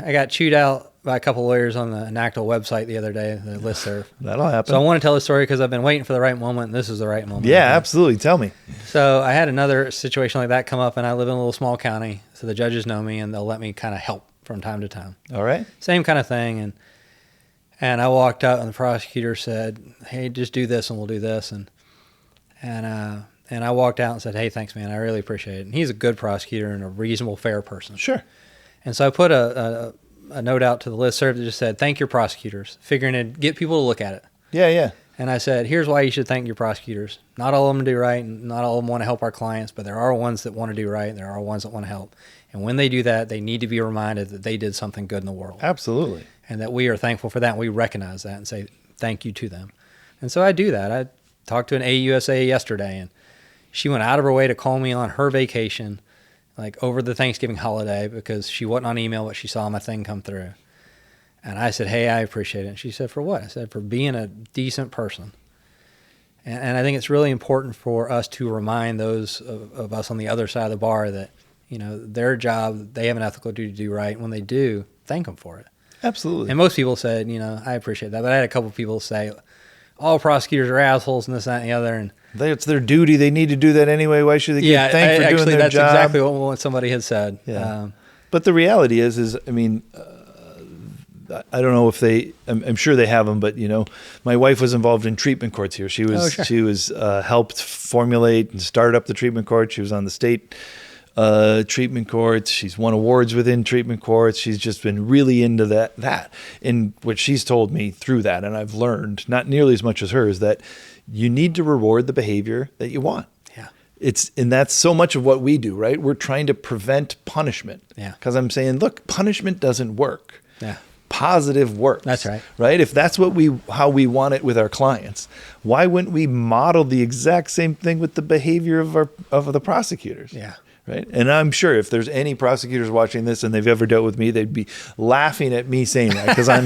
Speaker 1: I got chewed out by a couple lawyers on the NACTL website the other day, the listserv.
Speaker 3: That'll happen.
Speaker 1: So I want to tell the story because I've been waiting for the right moment, and this is the right moment.
Speaker 3: Yeah, absolutely. Tell me.
Speaker 1: So I had another situation like that come up, and I live in a little small county, so the judges know me, and they'll let me kind of help from time to time.
Speaker 3: All right.
Speaker 1: Same kind of thing, and I walked out, and the prosecutor said, "Hey, just do this, and we'll do this," and I walked out and said, "Hey, thanks, man. I really appreciate it." And he's a good prosecutor and a reasonable, fair person.
Speaker 3: Sure.
Speaker 1: And so I put a note out to the listserv that just said, "Thank your prosecutors," figuring to get people to look at it.
Speaker 3: Yeah.
Speaker 1: And I said, "Here's why you should thank your prosecutors. Not all of them do right, and not all of them want to help our clients, but there are ones that want to do right, and there are ones that want to help. And when they do that, they need to be reminded that they did something good in the world.
Speaker 3: Absolutely.
Speaker 1: And that we are thankful for that, and we recognize that and say thank you to them." And so I do that. I talked to an AUSA yesterday, and she went out of her way to call me on her vacation, like over the Thanksgiving holiday, because she wasn't on email, but she saw my thing come through. And I said, "Hey, I appreciate it." And she said, "For what?" I said, "For being a decent person." And I think it's really important for us to remind those of us on the other side of the bar that, you know, their job, they have an ethical duty to do right. And when they do, thank them for it.
Speaker 3: Absolutely.
Speaker 1: And most people said, you know, "I appreciate that." But I had a couple of people say, "All prosecutors are assholes," and this, that, and the other. And
Speaker 3: it's their duty. They need to do that anyway. Why should they get thanked for doing their
Speaker 1: that's
Speaker 3: job?
Speaker 1: exactly what somebody had said.
Speaker 3: Yeah. But the reality is I mean, I don't know if I'm sure they have them, but you know, my wife was involved in treatment courts here. She was helped formulate and start up the treatment court. She was on the state treatment courts. She's won awards within treatment courts. She's just been really into that. And what she's told me through that, and I've learned not nearly as much as her, is that you need to reward the behavior that you want.
Speaker 1: Yeah.
Speaker 3: And that's so much of what we do, right? We're trying to prevent punishment.
Speaker 1: Yeah.
Speaker 3: Because I'm saying, look, punishment doesn't work.
Speaker 1: Yeah.
Speaker 3: positive works.
Speaker 1: That's right.
Speaker 3: Right? If that's how we want it with our clients, why wouldn't we model the exact same thing with the behavior of the prosecutors?
Speaker 1: Yeah.
Speaker 3: Right. And I'm sure if there's any prosecutors watching this and they've ever dealt with me, they'd be laughing at me saying that, because I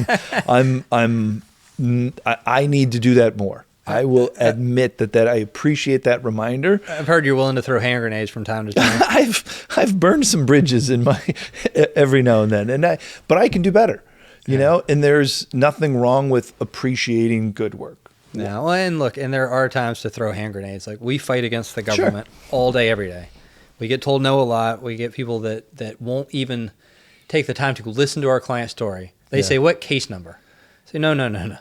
Speaker 3: need to do that more. I will admit that I appreciate that reminder.
Speaker 1: I've heard you're willing to throw hand grenades from time to time.
Speaker 3: I've burned some bridges in my every now and then, but I can do better, you know. And there's nothing wrong with appreciating good work.
Speaker 1: No, and look, and there are times to throw hand grenades. Like, we fight against the government all day, every day. We get told no a lot. We get people that won't even take the time to listen to our client story. They say, "What case number?" I say, no.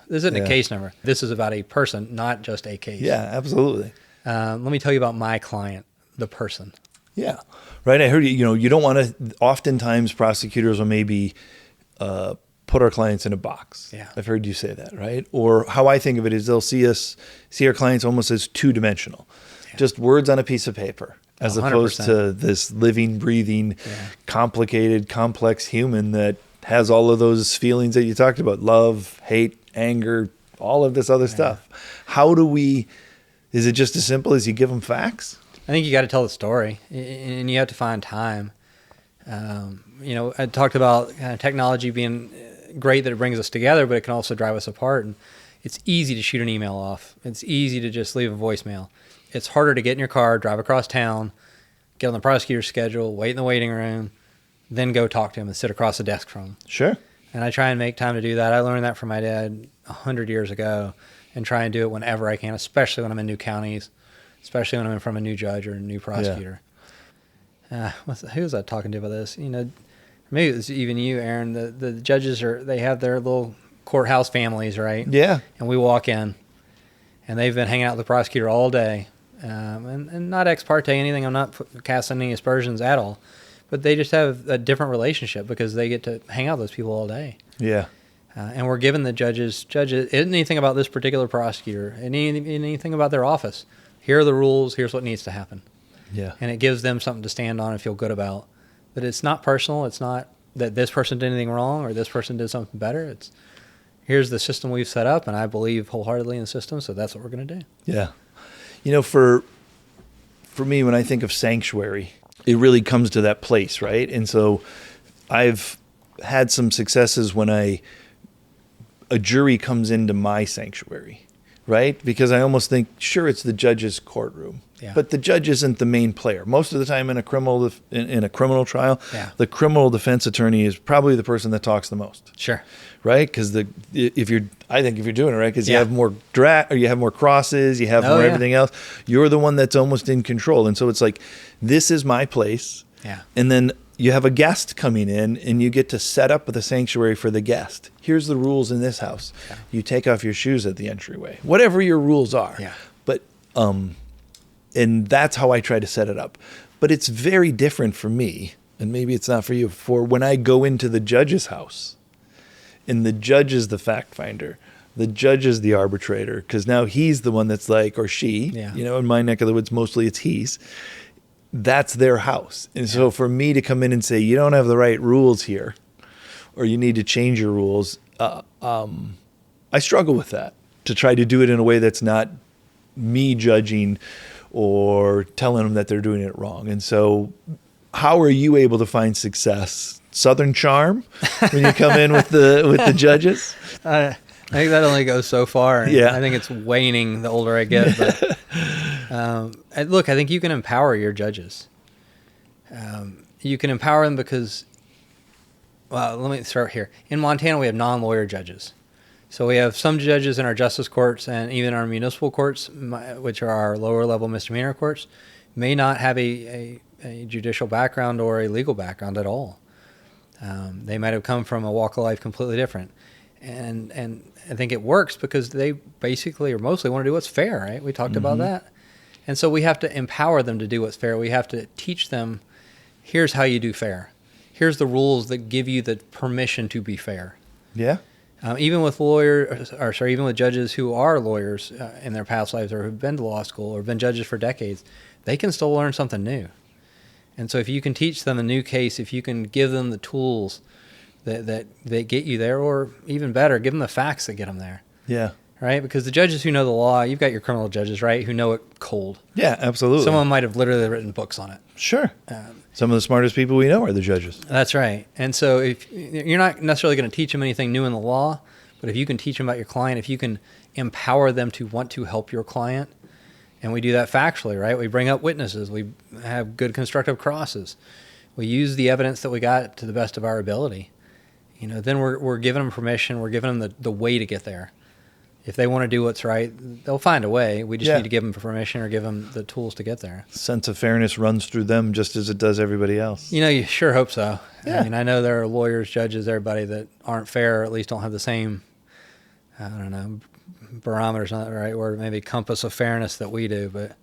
Speaker 1: This isn't a case number. This is about a person, not just a case.
Speaker 3: Yeah, absolutely.
Speaker 1: Let me tell you about my client, the person.
Speaker 3: Yeah, right. I heard you don't want to. Oftentimes, prosecutors will maybe put our clients in a box.
Speaker 1: Yeah,
Speaker 3: I've heard you say that, right? Or how I think of it is they'll see our clients almost as two-dimensional, just words on a piece of paper, as
Speaker 1: 100%.
Speaker 3: opposed to this living, breathing, complicated, complex human that has all of those feelings that you talked about: love, hate, anger, all of this other stuff. How do we? Is it just as simple as you give them facts?
Speaker 1: I think you got to tell the story, and you have to find time. I talked about technology being great, that it brings us together, but it can also drive us apart. And it's easy to shoot an email off. It's easy to just leave a voicemail. It's harder to get in your car, drive across town, get on the prosecutor's schedule, wait in the waiting room, then go talk to him and sit across the desk from him.
Speaker 3: Sure.
Speaker 1: And I try and make time to do that. I learned that from my dad 100 years ago, and try and do it whenever I can, especially when I'm in new counties, especially when I'm in front of a new judge or a new prosecutor. Who was I talking to about this? Maybe it was even you, Aaron. The judges they have their little courthouse families, right?
Speaker 3: Yeah.
Speaker 1: And we walk in, and they've been hanging out with the prosecutor all day, and not ex parte anything. I'm not casting any aspersions at all, but they just have a different relationship because they get to hang out with those people all day.
Speaker 3: Yeah.
Speaker 1: And we're giving the judges anything about this particular prosecutor, anything about their office. Here are the rules. Here's what needs to happen.
Speaker 3: Yeah.
Speaker 1: And it gives them something to stand on and feel good about. But it's not personal. It's not that this person did anything wrong or this person did something better. It's, here's the system we've set up, and I believe wholeheartedly in the system, so that's what we're going to do.
Speaker 3: Yeah. For me, when I think of sanctuary, it really comes to that place, right? And so I've had some successes when a jury comes into my sanctuary, right? Because I almost think, sure, it's the judge's courtroom, but the judge isn't the main player. Most of the time in a criminal trial, the criminal defense attorney is probably the person that talks the most.
Speaker 1: Sure.
Speaker 3: Right? Because if you're doing it right, because you have more you have more crosses, you have more everything else. You're the one that's almost in control, and so it's like, this is my place.
Speaker 1: Yeah.
Speaker 3: And then you have a guest coming in, and you get to set up the sanctuary for the guest. Here's the rules in this house. Yeah. You take off your shoes at the entryway, whatever your rules are.
Speaker 1: Yeah.
Speaker 3: But and that's how I try to set it up. But it's very different for me, and maybe it's not for you, for when I go into the judge's house. And the judge is the fact finder. The judge is the arbitrator, because now he's the one that's like, or she, in my neck of the woods, mostly it's he's. That's their house. And so for me to come in and say, you don't have the right rules here, or you need to change your rules, I struggle with that, to try to do it in a way that's not me judging or telling them that they're doing it wrong. And so how are you able to find success? Southern charm when you come in with the judges?
Speaker 1: I think that only goes so far.
Speaker 3: Yeah.
Speaker 1: I think it's waning the older I get. But look, I think you can empower your judges. You can empower them because, well, let me start here. In Montana, we have non-lawyer judges. So we have some judges in our justice courts and even our municipal courts, which are our lower level misdemeanor courts, may not have a judicial background or a legal background at all. They might have come from a walk of life completely different. And I think it works because they basically or mostly want to do what's fair, right? We talked about that. And so we have to empower them to do what's fair. We have to teach them, here's how you do fair. Here's the rules that give you the permission to be fair.
Speaker 3: Yeah.
Speaker 1: Even with even with judges who are lawyers in their past lives or who've been to law school or been judges for decades, they can still learn something new. And so if you can teach them a new case, if you can give them the tools that get you there, or even better, give them the facts that get them there.
Speaker 3: Yeah.
Speaker 1: Right? Because the judges who know the law, you've got your criminal judges, right, who know it cold.
Speaker 3: Yeah, absolutely.
Speaker 1: Someone might have literally written books on it.
Speaker 3: Sure. Some of the smartest people we know are the judges.
Speaker 1: That's right. And so if you're not necessarily going to teach them anything new in the law, but if you can teach them about your client, if you can empower them to want to help your client, and we do that factually, right? We bring up witnesses. We have good constructive crosses. We use the evidence that we got to the best of our ability. Then we're giving them permission. We're giving them the way to get there. If they want to do what's right, they'll find a way. We just need to give them permission or give them the tools to get there.
Speaker 3: Sense of fairness runs through them just as it does everybody else.
Speaker 1: You sure hope so.
Speaker 3: Yeah.
Speaker 1: I know there are lawyers, judges, everybody that aren't fair, or at least don't have the same, barometer's not the right word, maybe compass of fairness that we do, but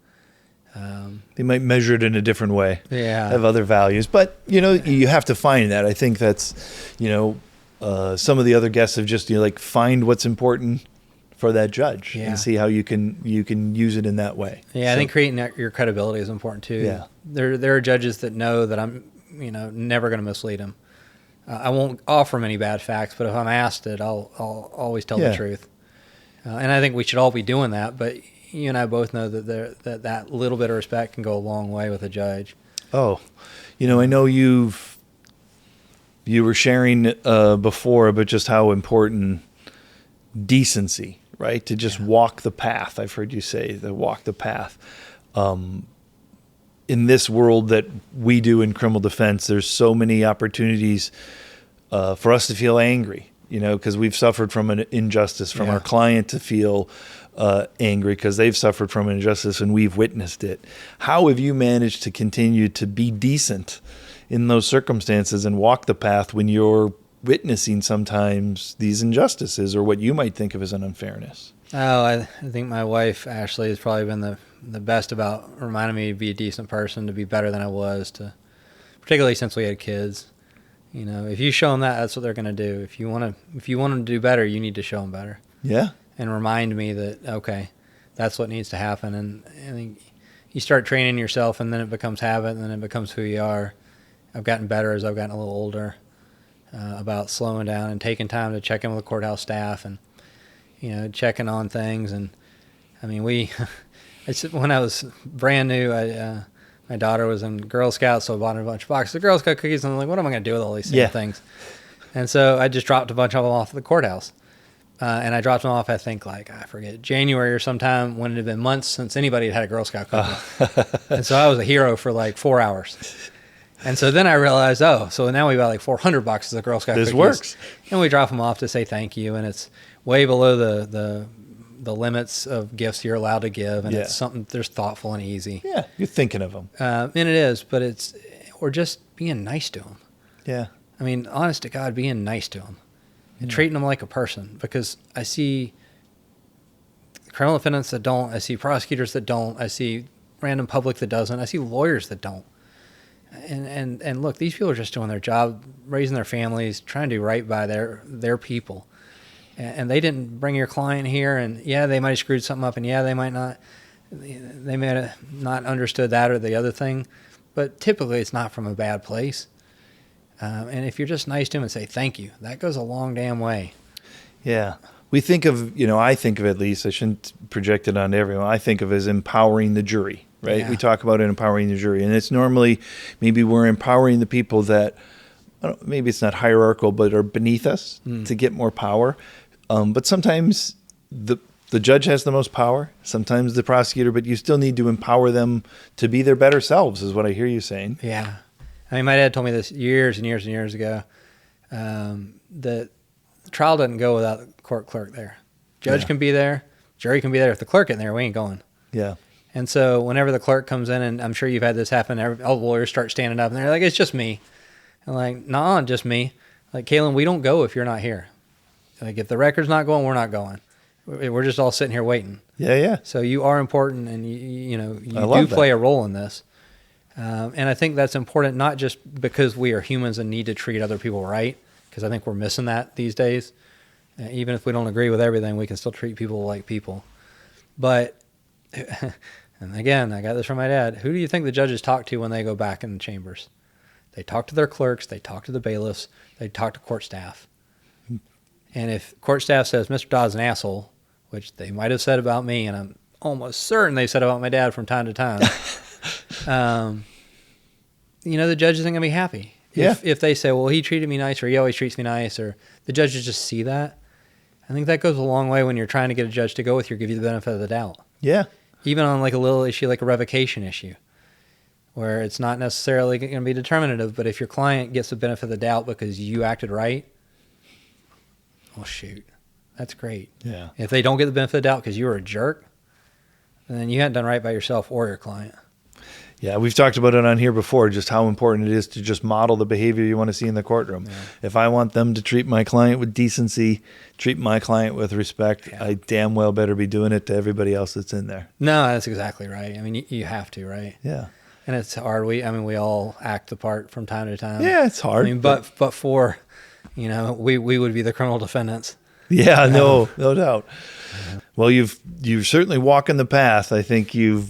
Speaker 3: they might measure it in a different way.
Speaker 1: Yeah.
Speaker 3: Have other values. But, you have to find that. I think that's, some of the other guests have just, find what's important for that judge and see how you can use it in that way.
Speaker 1: Yeah, I think creating your credibility is important too.
Speaker 3: Yeah.
Speaker 1: There are judges that know that I'm, never going to mislead them. I won't offer them any bad facts, but if I'm asked it, I'll always tell the truth. And I think we should all be doing that, but you and I both know that that little bit of respect can go a long way with a judge.
Speaker 3: Oh, I know you were sharing before, but just how important decency, right? To just walk the path. I've heard you say to walk the path. In this world that we do in criminal defense, there's so many opportunities for us to feel angry, because we've suffered from an injustice, from our client to feel angry because they've suffered from an injustice and we've witnessed it. How have you managed to continue to be decent in those circumstances and walk the path when you're witnessing sometimes these injustices or what you might think of as an unfairness?
Speaker 1: Oh, I think my wife, Ashley, has probably been the best about reminding me to be a decent person, to be better than I was, particularly since we had kids. If you show them that's what they're going to do. If you want them to do better, you need to show them better.
Speaker 3: Yeah.
Speaker 1: And remind me that, okay, that's what needs to happen. And I think you start training yourself, and then it becomes habit, and then it becomes who you are. I've gotten better as I've gotten a little older about slowing down and taking time to check in with the courthouse staff and, checking on things. And, when I was brand new, my daughter was in Girl Scouts, so I bought her a bunch of boxes of Girl Scout cookies, and I'm like, what am I going to do with all these things? And so I just dropped a bunch of them off at the courthouse. And I dropped them off, I think, I forget, January or sometime when it had been months since anybody had had a Girl Scout cookie. And so I was a hero for 4 hours. And so then I realized, so now we got 400 boxes of Girl Scout cookies.
Speaker 3: This works.
Speaker 1: And we drop them off to say thank you, and it's way below the limits of gifts you're allowed to give, and it's something there's thoughtful and easy.
Speaker 3: Yeah, you're thinking of them.
Speaker 1: And it is, but we're just being nice to them.
Speaker 3: Yeah.
Speaker 1: Honest to God, being nice to them. And treating them like a person, because I see criminal defendants that don't, I see prosecutors that don't, I see random public that doesn't, I see lawyers that don't. And look, these people are just doing their job, raising their families, trying to do right by their people. And they didn't bring your client here, and they might have screwed something up, and they might have not understood that or the other thing, but typically it's not from a bad place. And if you're just nice to them and say thank you, that goes a long damn way.
Speaker 3: Yeah. We think of, I think of, at least, I shouldn't project it onto everyone, I think of as empowering the jury, right?
Speaker 1: Yeah.
Speaker 3: We talk about it, empowering the jury. And it's normally, maybe we're empowering the people that, maybe it's not hierarchical, but are beneath us to get more power. But sometimes the judge has the most power, sometimes the prosecutor, but you still need to empower them to be their better selves, is what I hear you saying.
Speaker 1: Yeah. My dad told me this years and years and years ago, that the trial doesn't go without the court clerk there. Judge can be there, jury can be there. If the clerk isn't there, we ain't going.
Speaker 3: Yeah.
Speaker 1: And so whenever the clerk comes in, and I'm sure you've had this happen, all the lawyers start standing up, and they're like, it's just me. I'm like, nah, just me. Kaylin, we don't go if you're not here. If the record's not going, we're not going. We're just all sitting here waiting.
Speaker 3: Yeah, yeah.
Speaker 1: So you are important, and you
Speaker 3: do
Speaker 1: play a role in this. And I think that's important, not just because we are humans and need to treat other people right, because I think we're missing that these days. Even if we don't agree with everything, we can still treat people like people. But, and again, I got this from my dad, who do you think the judges talk to when they go back in the chambers? They talk to their clerks. They talk to the bailiffs. They talk to court staff. And if court staff says Mr. Dodd's an asshole, which they might have said about me, and I'm almost certain they said about my dad from time to time, the judge isn't going to be happy.
Speaker 3: Yeah.
Speaker 1: If they say, well, he treated me nice, or he always treats me nice, or the judges just see that, I think that goes a long way when you're trying to get a judge to go with you or give you the benefit of the doubt.
Speaker 3: Yeah.
Speaker 1: Even on like a little issue like a revocation issue, where it's not necessarily going to be determinative, but if your client gets the benefit of the doubt because you acted right, well, shoot, that's great.
Speaker 3: Yeah.
Speaker 1: If they don't get the benefit of the doubt because you were a jerk, then you haven't done right by yourself or your client.
Speaker 3: Yeah, we've talked about it on here before, just how important it is to just model the behavior you want to see in the courtroom. Yeah. If I want them to treat my client with decency, treat my client with respect, I damn well better be doing it to everybody else that's in there.
Speaker 1: No, that's exactly right. I mean, you have to, right?
Speaker 3: Yeah.
Speaker 1: And it's hard. We all act the part from time to time.
Speaker 3: Yeah, it's hard.
Speaker 1: I mean, but for, we would be the criminal defendants.
Speaker 3: Yeah, no doubt. Well, you've certainly walking the path. I think you've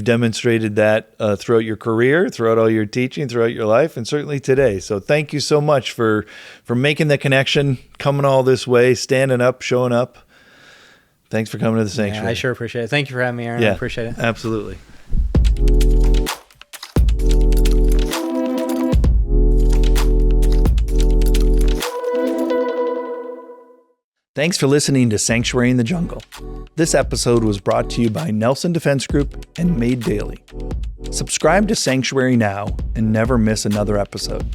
Speaker 3: demonstrated that throughout your career, throughout all your teaching, throughout your life, and certainly today. So thank you so much for making the connection, coming all this way, standing up, showing up. Thanks for coming to the sanctuary.
Speaker 1: Yeah, I sure appreciate it. Thank you for having me, Aaron.
Speaker 3: Yeah,
Speaker 1: I appreciate it.
Speaker 3: Absolutely. Thanks for listening to Sanctuary in the Jungle. This episode was brought to you by Nelson Defense Group and Made Daily. Subscribe to Sanctuary now and never miss another episode.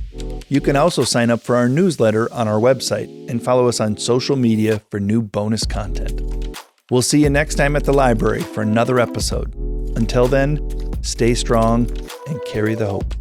Speaker 3: You can also sign up for our newsletter on our website and follow us on social media for new bonus content. We'll see you next time at the library for another episode. Until then, stay strong and carry the hope.